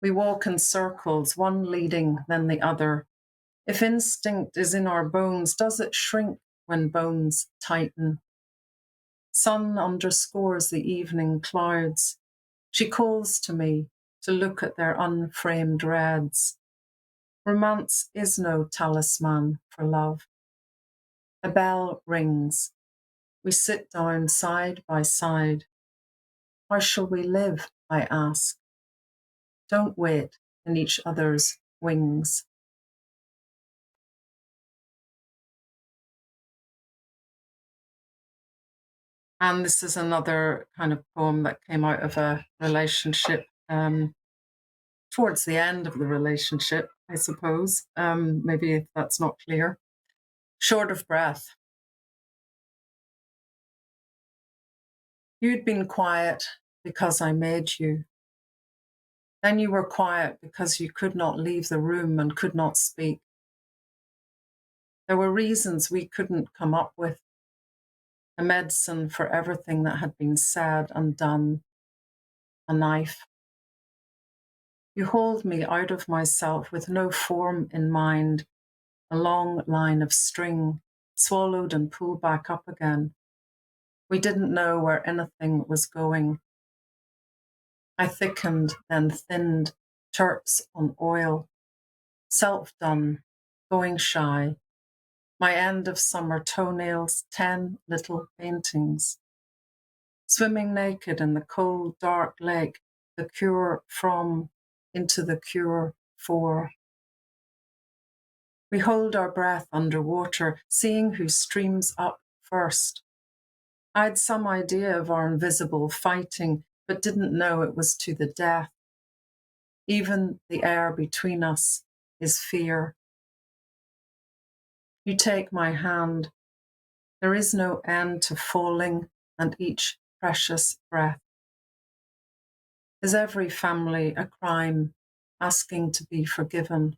We walk in circles, one leading, then the other. If instinct is in our bones, does it shrink when bones tighten? Sun underscores the evening clouds. She calls to me to look at their unframed reds. Romance is no talisman for love. A bell rings. We sit down side by side. How shall we live, I ask. Don't wait in each other's wings. And this is another kind of poem that came out of a relationship, towards the end of the relationship, I suppose. Maybe if that's not clear. Short of breath. You'd been quiet because I made you. Then you were quiet because you could not leave the room and could not speak. There were reasons we couldn't come up with. A medicine for everything that had been said and done. A knife. You hauled me out of myself with no form in mind, a long line of string, swallowed and pulled back up again. We didn't know where anything was going. I thickened, then thinned, terps on oil, self-done, going shy. My end of summer toenails, 10 little paintings. Swimming naked in the cold, dark lake, the cure from into the cure for. We hold our breath underwater, seeing who streams up first. I had some idea of our invisible fighting, but didn't know it was to the death. Even the air between us is fear. You take my hand. There is no end to falling and each precious breath. Is every family a crime, asking to be forgiven?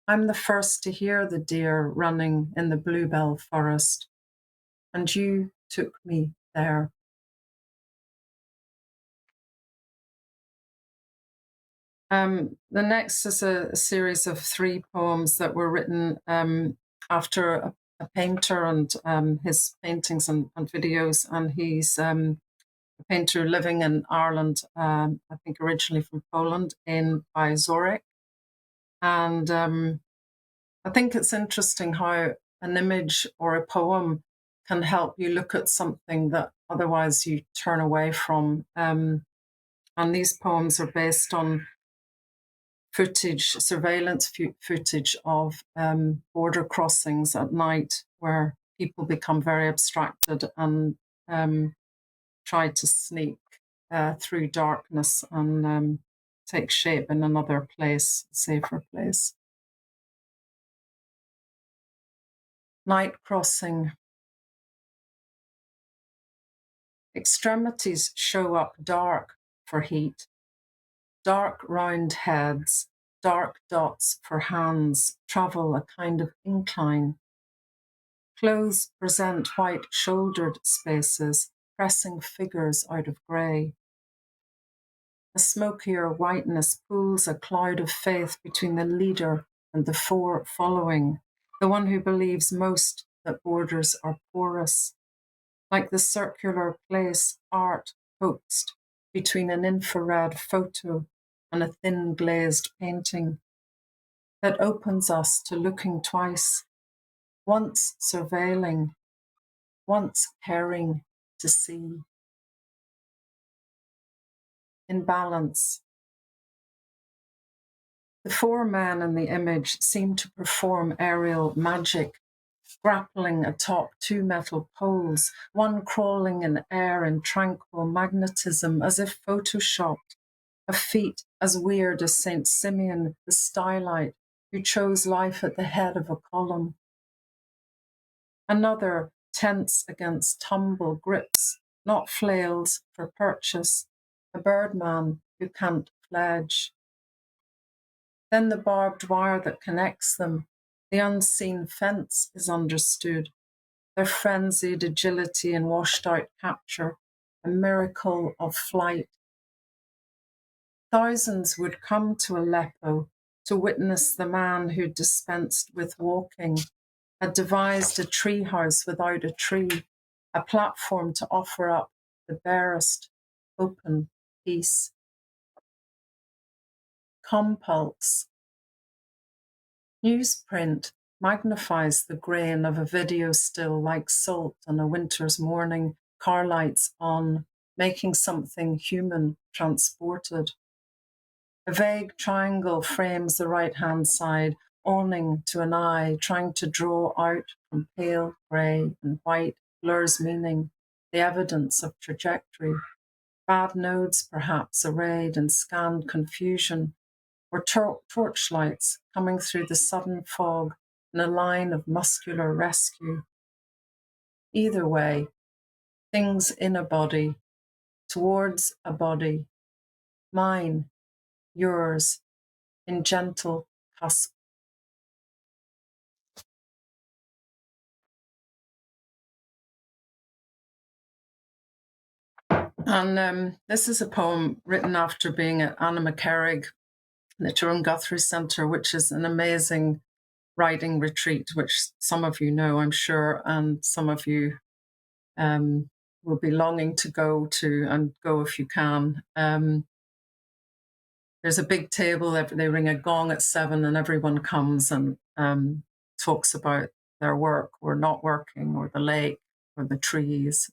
I'm the first to hear the deer running in the bluebell forest, and you took me there. The next is a series of 3 poems that were written after a painter and his paintings and videos, and he's a painter living in Ireland, I think originally from Poland, by Zurich. And I think it's interesting how an image or a poem can help you look at something that otherwise you turn away from. And these poems are based on surveillance footage of border crossings at night, where people become very abstracted and try to sneak through darkness and take shape in another place, safer place. Night crossing. Extremities show up dark for heat. Dark round heads, dark dots for hands, travel a kind of incline. Clothes present white-shouldered spaces, pressing figures out of grey. A smokier whiteness pools a cloud of faith between the leader and the 4 following, the one who believes most that borders are porous. Like the circular place art coaxed between an infrared photo and a thin glazed painting that opens us to looking twice, once surveilling, once caring to see. In balance. The four men in the image seem to perform aerial magic, grappling atop two metal poles, one crawling in air in tranquil magnetism as if photoshopped, a feat as weird as Saint Simeon the stylite, who chose life at the head of a column. Another, tense against tumble, grips, not flails, for purchase, a birdman who can't fledge. Then the barbed wire that connects them, the unseen fence is understood, their frenzied agility and washed-out capture, a miracle of flight. Thousands would come to Aleppo to witness the man who dispensed with walking, had devised a treehouse without a tree, a platform to offer up the barest, open peace. Compulse. Newsprint magnifies the grain of a video still like salt on a winter's morning, car lights on, making something human transported. A vague triangle frames the right-hand side, awning to an eye, trying to draw out from pale grey and white, blurs meaning, the evidence of trajectory. Bad nodes, perhaps, arrayed in scanned confusion, or torchlights coming through the sudden fog in a line of muscular rescue. Either way, things in a body, towards a body, mine, yours, in gentle cusp. And this is a poem written after being at Anna McCarrig, the Tyrone Guthrie Centre, which is an amazing writing retreat, which some of you know, I'm sure, and some of you will be longing to go to, and go if you can. There's a big table, they ring a gong at 7 and everyone comes and talks about their work or not working or the lake or the trees.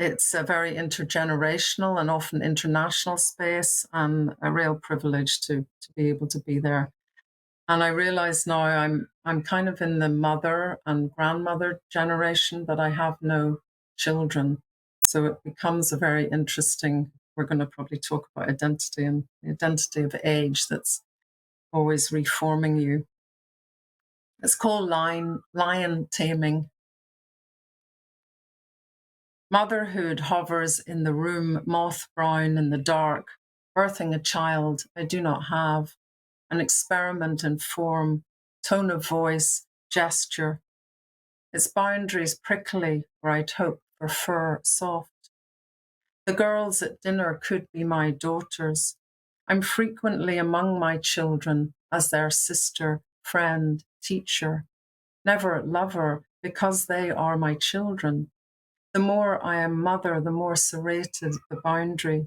It's a very intergenerational and often international space, and a real privilege to be able to be there. And I realize now I'm kind of in the mother and grandmother generation, but I have no children. So it becomes a very interesting, we're going to probably talk about identity and the identity of age that's always reforming you. It's called lion taming. Motherhood hovers in the room, moth brown in the dark, birthing a child I do not have, an experiment in form, tone of voice, gesture. Its boundaries prickly where I'd hoped for fur soft. The girls at dinner could be my daughters. I'm frequently among my children as their sister, friend, teacher, never lover, because they are my children. The more I am mother, the more serrated the boundary.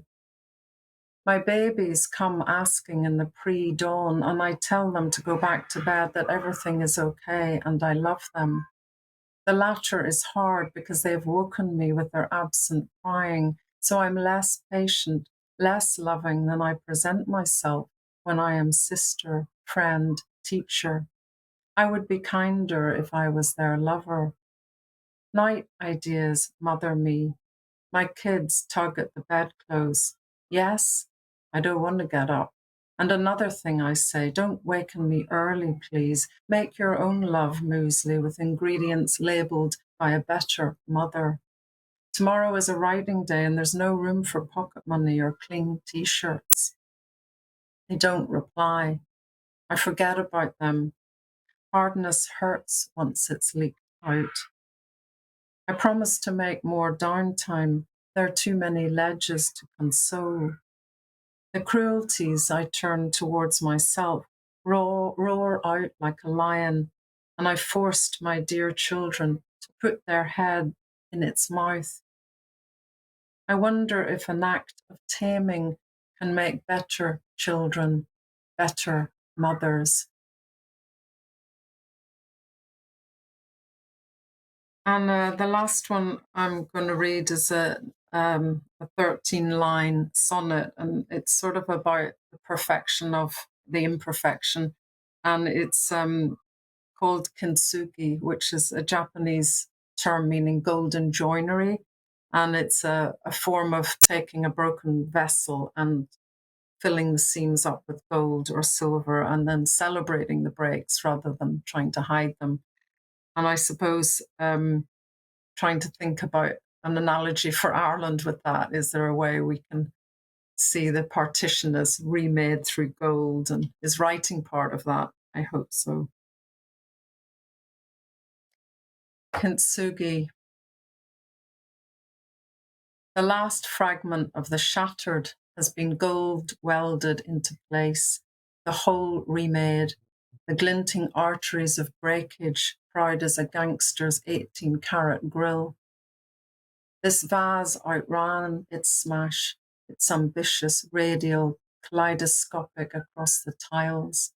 My babies come asking in the pre-dawn, and I tell them to go back to bed, that everything is okay and I love them. The latter is hard because they have woken me with their absent crying, so I'm less patient, less loving than I present myself when I am sister, friend, teacher. I would be kinder if I was their lover. Night ideas mother me. My kids tug at the bedclothes. Yes, I don't want to get up. And another thing I say, don't waken me early, please. Make your own love muesli with ingredients labelled by a better mother. Tomorrow is a writing day and there's no room for pocket money or clean t-shirts. They don't reply. I forget about them. Hardness hurts once it's leaked out. I promise to make more downtime. There are too many ledges to console. The cruelties I turn towards myself roar out like a lion, and I forced my dear children to put their head in its mouth. I wonder if an act of taming can make better children, better mothers. And the last one I'm going to read is a 13-line sonnet, and it's sort of about the perfection of the imperfection. And it's called kintsugi, which is a Japanese term meaning golden joinery. And it's a form of taking a broken vessel and filling the seams up with gold or silver and then celebrating the breaks rather than trying to hide them. And I suppose trying to think about an analogy for Ireland with that. Is there a way we can see the partition as remade through gold, and is writing part of that? I hope so. Kintsugi. The last fragment of the shattered has been gold welded into place, the whole remade, the glinting arteries of breakage proud as a gangster's 18-carat grill. This vase outran its smash, its ambitious, radial, kaleidoscopic across the tiles.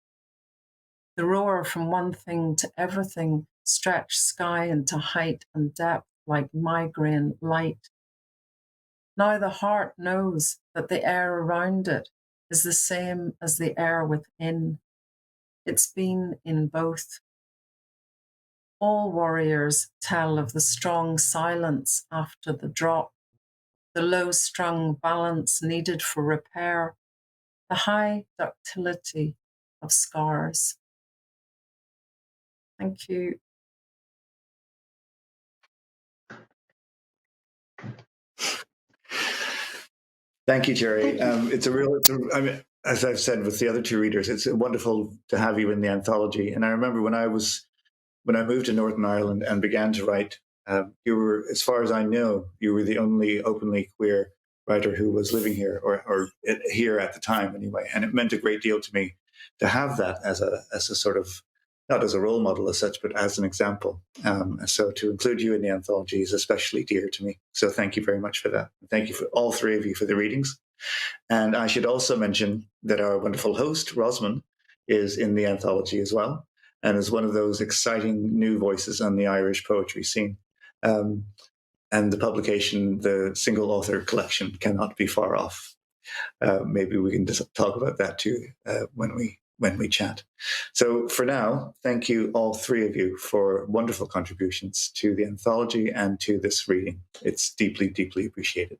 The roar from one thing to everything stretched sky into height and depth like migraine light. Now the heart knows that the air around it is the same as the air within. It's been in both. All warriors tell of the strong silence after the drop, the low-strung balance needed for repair, the high ductility of scars. Thank you. Thank you, Jerry. I mean, as I've said with the other two readers, it's wonderful to have you in the anthology. And I remember when I moved to Northern Ireland and began to write, you were, as far as I know, you were the only openly queer writer who was living here, or here at the time anyway. And it meant a great deal to me to have that as a sort of, not as a role model as such, but as an example. So to include you in the anthology is especially dear to me. So thank you very much for that. Thank you for all three of you for the readings. And I should also mention that our wonderful host, Rosamund, is in the anthology as well, and is one of those exciting new voices on the Irish poetry scene. And the publication, the single author collection, cannot be far off. Maybe we can just talk about that too when we chat. So for now, thank you all three of you for wonderful contributions to the anthology and to this reading. It's deeply, deeply appreciated.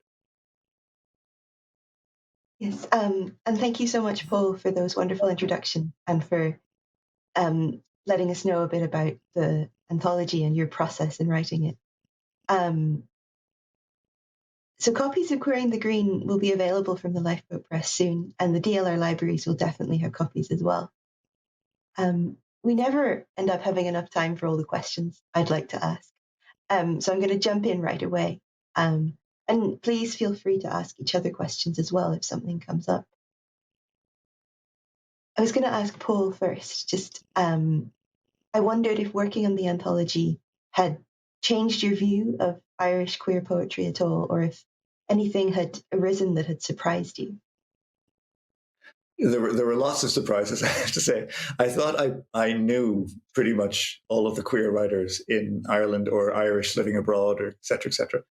Yes, and thank you so much, Paul, for those wonderful introductions and for letting us know a bit about the anthology and your process in writing it. So copies of Queering the Green will be available from the Lifeboat Press soon, and the DLR libraries will definitely have copies as well. We never end up having enough time for all the questions I'd like to ask. So I'm going to jump in right away. And please feel free to ask each other questions as well if something comes up. I was going to ask Paul first, just I wondered if working on the anthology had changed your view of Irish queer poetry at all, or if anything had arisen that had surprised you. There were lots of surprises, I have to say. I thought I knew pretty much all of the queer writers in Ireland or Irish living abroad, or et cetera, et cetera.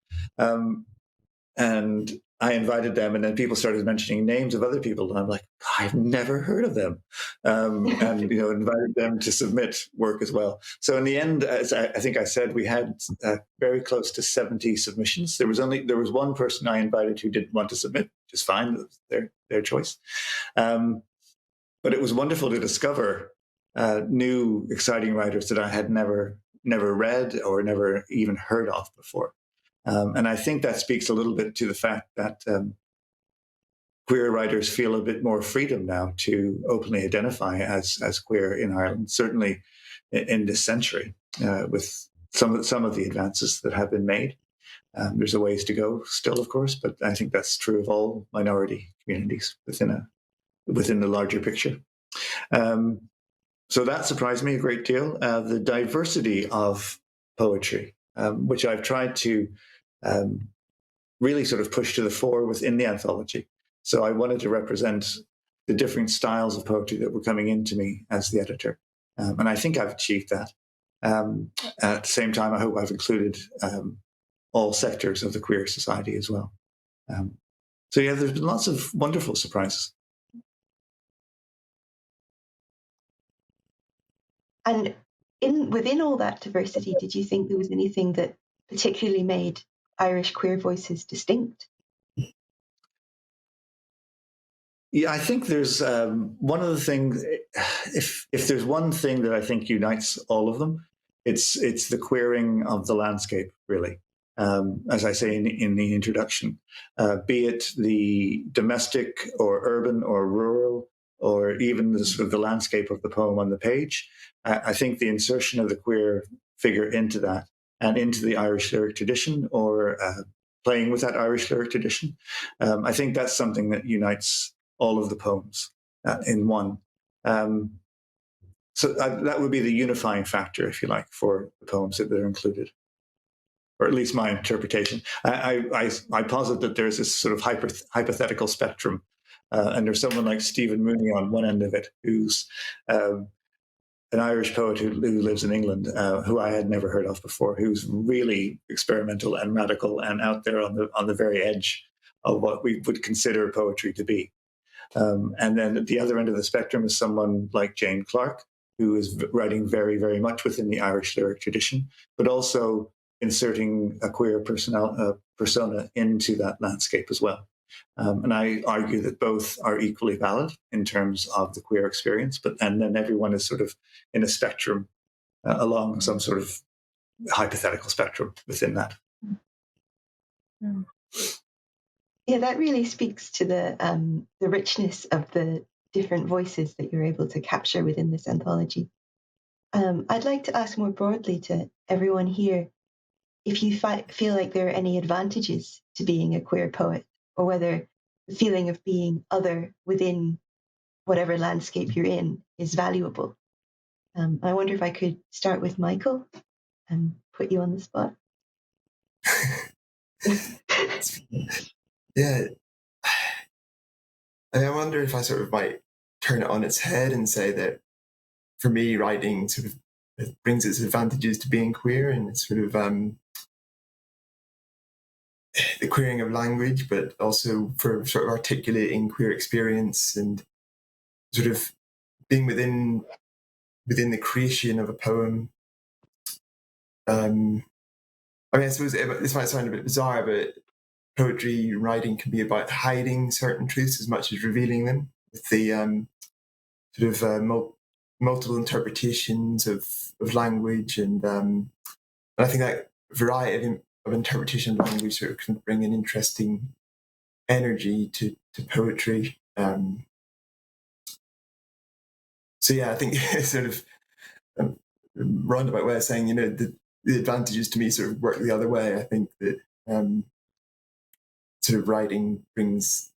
And I invited them, and then people started mentioning names of other people, and I'm like, I've never heard of them, and invited them to submit work as well. So in the end, as I think I said, we had very close to 70 submissions. There was one person I invited who didn't want to submit, which is fine, their choice. But it was wonderful to discover new, exciting writers that I had never read or never even heard of before. And I think that speaks a little bit to the fact that queer writers feel a bit more freedom now to openly identify as queer in Ireland, certainly in this century, with some of the advances that have been made. There's a ways to go still, of course, but I think that's true of all minority communities within the larger picture. So that surprised me a great deal. The diversity of poetry, which I've tried to really sort of push to the fore within the anthology. So I wanted to represent the different styles of poetry that were coming into me as the editor. And I think I've achieved that. At the same time, I hope I've included all sectors of the queer society as well. So yeah, there's been lots of wonderful surprises. And within all that diversity, did you think there was anything that particularly made Irish queer voices distinct? Yeah, I think there's one of the things. If there's one thing that I think unites all of them, it's the queering of the landscape, really. As I say in the introduction, be it the domestic or urban or rural, or even the sort of the landscape of the poem on the page. I think the insertion of the queer figure into that and into the Irish lyric tradition, or playing with that Irish lyric tradition, I think that's something that unites all of the poems in one. So that would be the unifying factor, if you like, for the poems that are included, or at least my interpretation. I posit that there's this sort of hypothetical spectrum, and there's someone like Stephen Mooney on one end of it, who's an Irish poet who lives in England, who I had never heard of before, who's really experimental and radical and out there on the very edge of what we would consider poetry to be. And then at the other end of the spectrum is someone like Jane Clark, who is writing very, very much within the Irish lyric tradition, but also inserting a queer persona into that landscape as well. And I argue that both are equally valid in terms of the queer experience, and then everyone is sort of in a spectrum along some sort of hypothetical spectrum within that. Mm. Yeah, that really speaks to the richness of the different voices that you're able to capture within this anthology. I'd like to ask more broadly to everyone here if you feel like there are any advantages to being a queer poet, or whether the feeling of being other within whatever landscape you're in is valuable. I wonder if I could start with Michael and put you on the spot. Yeah. I wonder if I sort of might turn it on its head and say that for me, writing sort of it brings its advantages to being queer, and it's sort of the queering of language, but also for sort of articulating queer experience and sort of being within the creation of a poem. I mean, I suppose this might sound a bit bizarre, but poetry writing can be about hiding certain truths as much as revealing them, with the sort of multiple interpretations of language, and I think that variety of interpretation of language sort of can bring an interesting energy to poetry. So yeah, I think it's sort of a roundabout way of saying, the advantages to me sort of work the other way. I think that sort of writing brings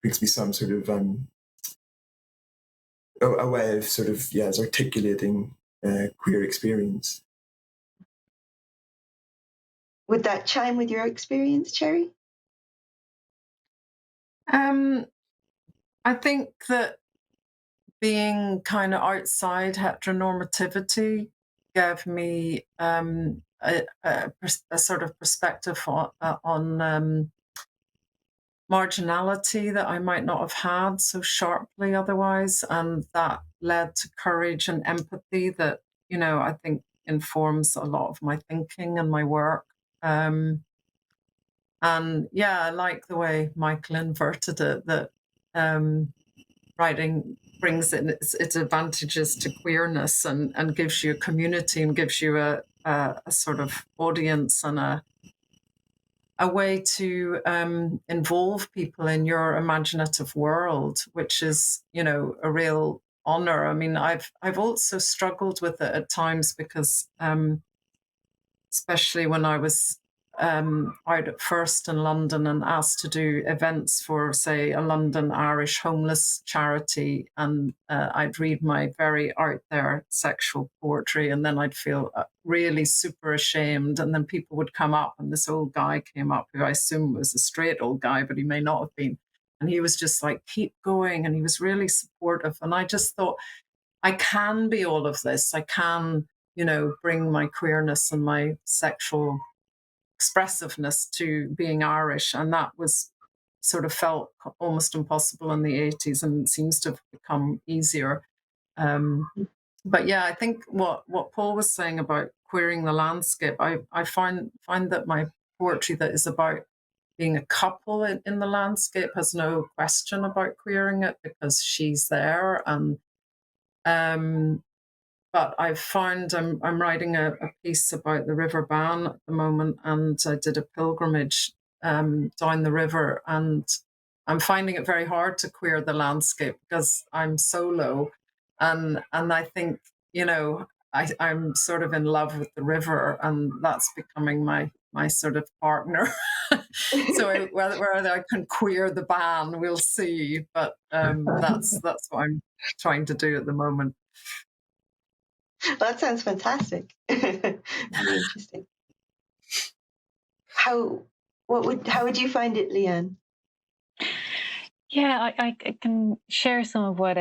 me some sort of a way of sort of articulating queer experience. Would that chime with your experience, Cherry? I think that being kind of outside heteronormativity gave me a sort of perspective on marginality that I might not have had so sharply otherwise, and that led to courage and empathy that, I think informs a lot of my thinking and my work. And yeah, I like the way Michael inverted it, that writing brings in its advantages to queerness and gives you a community and gives you a sort of audience and a way to involve people in your imaginative world, which is, a real honor. I mean, I've also struggled with it at times because, especially when I was out at first in London and asked to do events for, say, a London Irish homeless charity, and I'd read my very out there sexual poetry, and then I'd feel really super ashamed, and then people would come up, and this old guy came up who I assume was a straight old guy, but he may not have been, and he was just like, keep going, and he was really supportive, and I just thought, I can be all of this. I can, bring my queerness and my sexual expressiveness to being Irish, and that was sort of felt almost impossible in the 80s, and seems to have become easier. But yeah, I think what Paul was saying about queering the landscape, I find that my poetry that is about being a couple in the landscape has no question about queering it, because she's there. And but I've found I'm writing a piece about the River Bann at the moment, and I did a pilgrimage down the river, and I'm finding it very hard to queer the landscape because I'm solo, and I think, you know, I'm sort of in love with the river, and that's becoming my sort of partner. So whether I can queer the Bann, we'll see. But that's what I'm trying to do at the moment. Well, that sounds fantastic. Really interesting. How would you find it, Leanne? Yeah, I can share some of what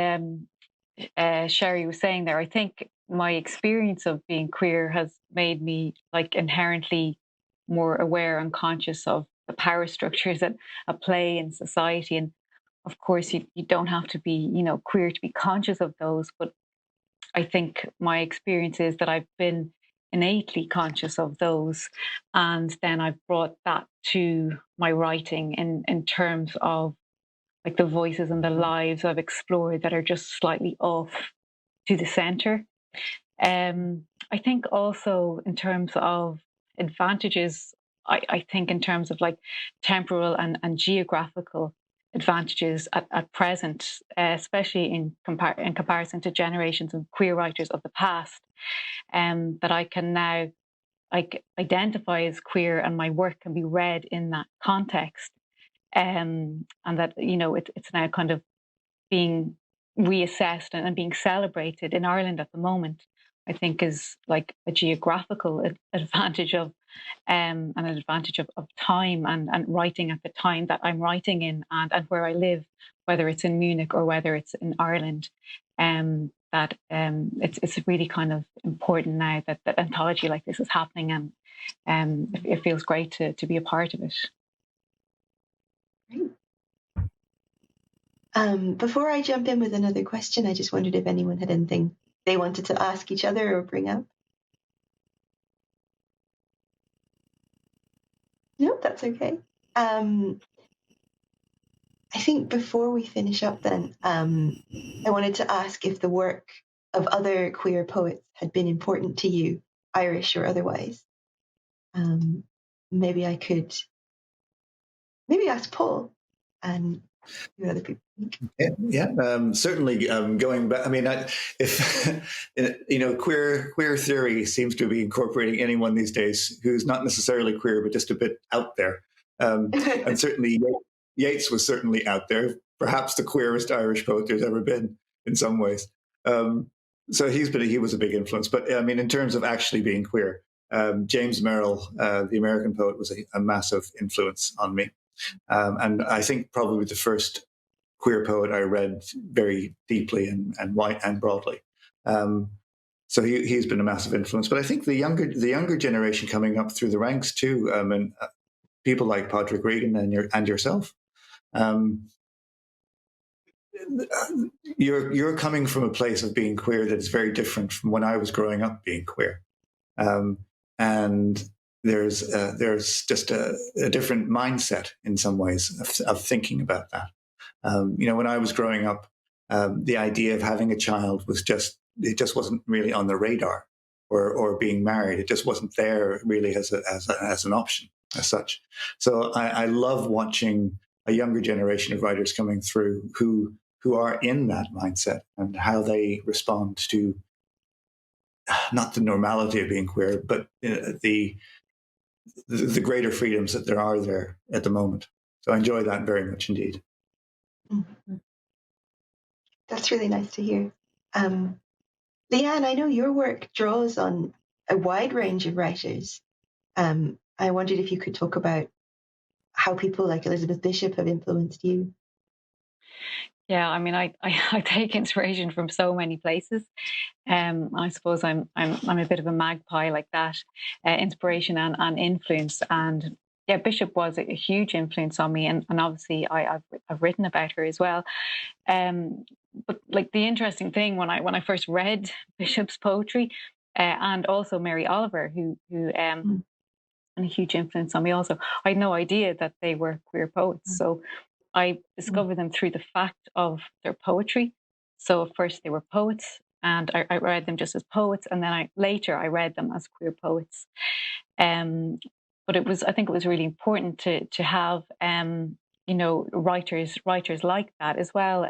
Sherry was saying there. I think my experience of being queer has made me like inherently more aware and conscious of the power structures that at play in society. And of course, you don't have to be, you know, queer to be conscious of those. But I think my experience is that I've been innately conscious of those. And then I've brought that to my writing in terms of like the voices and the lives I've explored that are just slightly off to the center. I think also in terms of advantages, I think in terms of like temporal and geographical advantages at present, especially in comparison to generations of queer writers of the past, that I can now like identify as queer and my work can be read in that context, and that, you know, it's now kind of being reassessed and being celebrated in Ireland at the moment, I think is like a geographical advantage of an advantage of time and writing at the time that I'm writing in, and where I live, whether it's in Munich or whether it's in Ireland. That it's really kind of important now that anthology like this is happening, and it feels great to be a part of it. Great. Before I jump in with another question, I just wondered if anyone had anything they wanted to ask each other or bring up. No, that's okay. I think before we finish up then, I wanted to ask if the work of other queer poets had been important to you, Irish or otherwise. Maybe I could ask Paul and see other people think. Certainly. Going back, I mean, if you know, queer theory seems to be incorporating anyone these days who's not necessarily queer, but just a bit out there. And certainly, Yeats was certainly out there, perhaps the queerest Irish poet there's ever been in some ways. So he was a big influence. But I mean, in terms of actually being queer, James Merrill, the American poet, was a massive influence on me. And I think probably the first queer poet I read very deeply and wide and broadly. So he's been a massive influence. But I think the younger generation coming up through the ranks too, and people like Padraig Regan and yourself, you're coming from a place of being queer that is very different from when I was growing up being queer, and there's just a different mindset in some ways of thinking about that. You know, when I was growing up, the idea of having a child it just wasn't really on the radar, or being married. It just wasn't there really as an option as such. So I love watching a younger generation of writers coming through who are in that mindset and how they respond to not the normality of being queer, but the greater freedoms that there are there at the moment. So I enjoy that very much indeed. Mm-hmm. That's really nice to hear. Leanne, I know your work draws on a wide range of writers. I wondered if you could talk about how people like Elizabeth Bishop have influenced you. Yeah, I mean, I take inspiration from so many places. I suppose I'm a bit of a magpie like that, inspiration and influence. And yeah, Bishop was a huge influence on me, and obviously I've written about her as well. But like the interesting thing when I first read Bishop's poetry, and also Mary Oliver, who and a huge influence on me also. I had no idea that they were queer poets. So I discovered them through the fact of their poetry. So at first they were poets, and I read them just as poets, and then later I read them as queer poets. Um, but I think it was really important to have writers like that as well.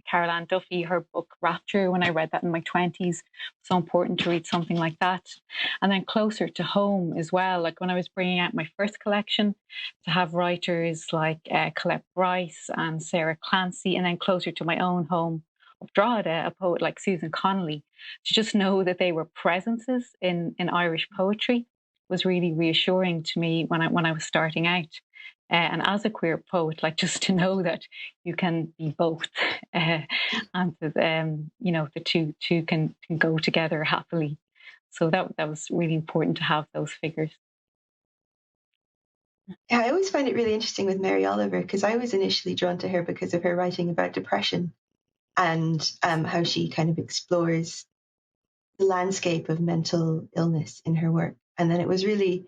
Carol Ann Duffy, her book Rapture, when I read that in my 20s, so important to read something like that. And then closer to home as well, like when I was bringing out my first collection, to have writers like Colette Bryce and Sarah Clancy, and then closer to my own home of Drogheda, a poet like Susan Connolly, to just know that they were presences in Irish poetry was really reassuring to me when I was starting out. And as a queer poet, like just to know that you can be both, and that the two can go together happily. So that was really important to have those figures. Yeah, I always find it really interesting with Mary Oliver, because I was initially drawn to her because of her writing about depression and how she kind of explores the landscape of mental illness in her work. And then it was really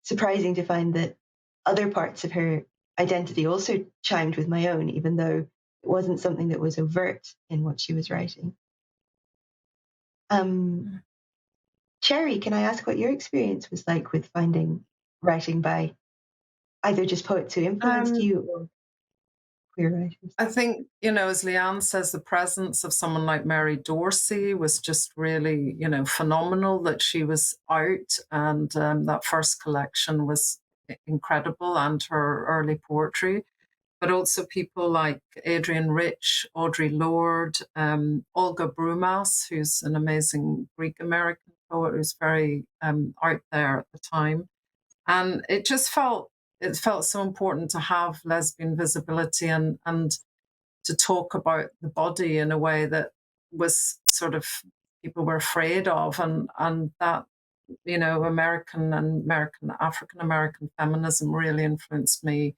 surprising to find that other parts of her identity also chimed with my own, even though it wasn't something that was overt in what she was writing. Cherry, can I ask what your experience was like with finding writing by either just poets who influenced you or queer writers? I think, as Leanne says, the presence of someone like Mary Dorsey was just really, phenomenal that she was out. And that first collection was incredible, and her early poetry. But also people like Adrian Rich, Audre Lorde, Olga Brumas, who's an amazing Greek-American poet who's very out there at the time. And it felt so important to have lesbian visibility and to talk about the body in a way that was sort of people were afraid of, and that African American feminism really influenced me.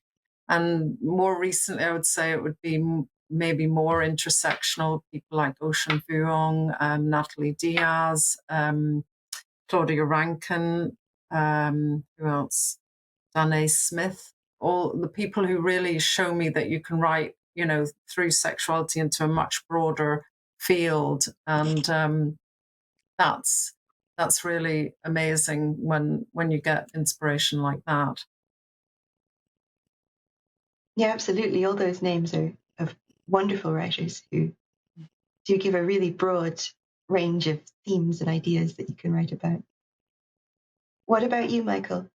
And more recently, I would say it would be maybe more intersectional people like Ocean Vuong, Natalie Diaz, Claudia Rankin, who else? Danae Smyth, all the people who really show me that you can write, through sexuality into a much broader field. And that's really amazing when you get inspiration like that. Yeah, absolutely. All those names are of wonderful writers who do give a really broad range of themes and ideas that you can write about. What about you, Michael?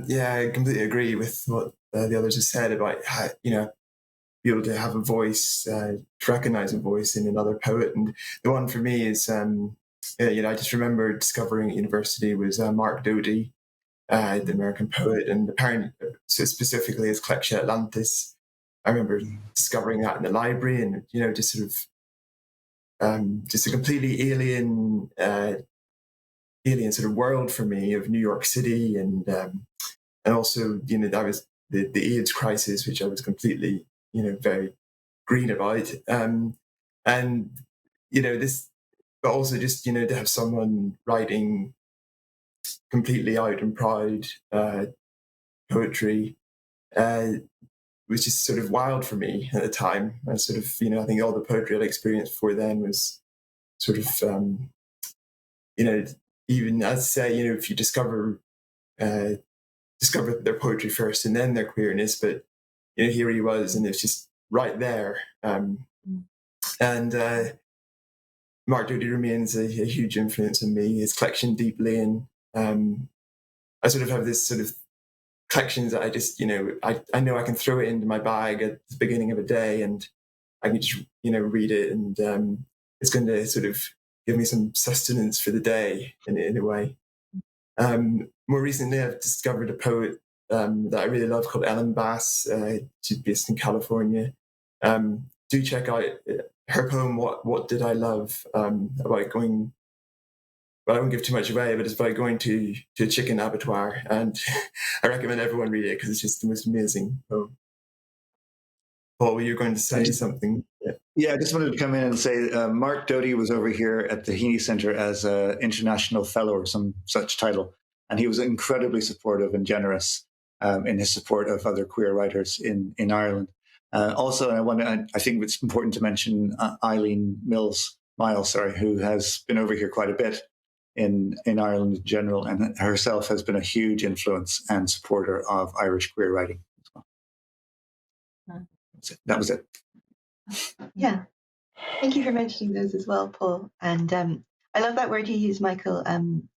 Yeah, I completely agree with what the others have said about how, be able to have a voice, to recognize a voice in another poet. And the one for me is, I just remember discovering at university was Mark Doty, the American poet, and apparently, so specifically his collection Atlantis. I remember discovering that in the library, and just sort of just a completely alien sort of world for me of New York City, and also that was the AIDS crisis, which I was completely very green about, and this, but also just to have someone writing completely out and proud poetry was just sort of wild for me at the time. I sort of I think all the poetry I'd experienced before then was sort of even as say if you discover their poetry first and then their queerness, but here he was, and it's just right there. And Mark Doty remains a huge influence on me. His collection Deep Lane. I sort of have this sort of collections that I just I know I can throw it into my bag at the beginning of a day, and I can just read it, and it's going to sort of give me some sustenance for the day in a way. More recently, I've discovered a poet that I really love called Ellen Bass. She's based in California, Do check out her poem, What Did I Love? About going, well, I won't give too much away, but it's about going to a chicken abattoir, and I recommend everyone read it because it's just the most amazing poem. Paul, were you going to say something? Yeah, I just wanted to come in and say Mark Doty was over here at the Heaney Centre as an international fellow or some such title, and he was incredibly supportive and generous in his support of other queer writers in Ireland. Also, I think it's important to mention Eileen Miles, who has been over here quite a bit in Ireland in general, and herself has been a huge influence and supporter of Irish queer writing as well. That was it. Yeah. Thank you for mentioning those as well, Paul. And I love that word you use, Michael,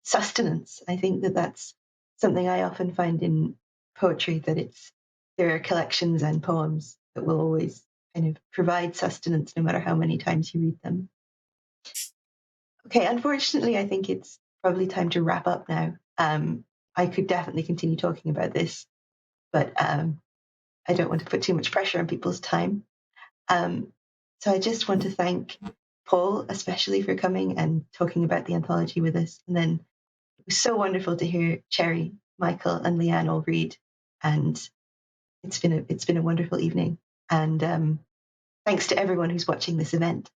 sustenance. I think that that's something I often find in poetry, that there are collections and poems that will always kind of provide sustenance no matter how many times you read them. Okay, unfortunately, I think it's probably time to wrap up now. I could definitely continue talking about this, but I don't want to put too much pressure on people's time. So I just want to thank Paul, especially for coming and talking about the anthology with us. And then it was so wonderful to hear Cherry, Michael, and Leanne all read. And it's been a wonderful evening. And thanks to everyone who's watching this event.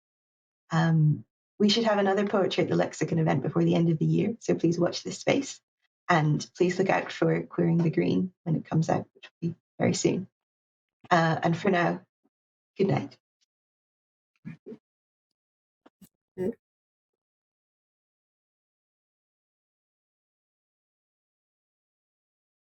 We should have another Poetry at the LexIcon event before the end of the year. So please watch this space. And please look out for Queering the Green when it comes out, which will be very soon. And for now, good night.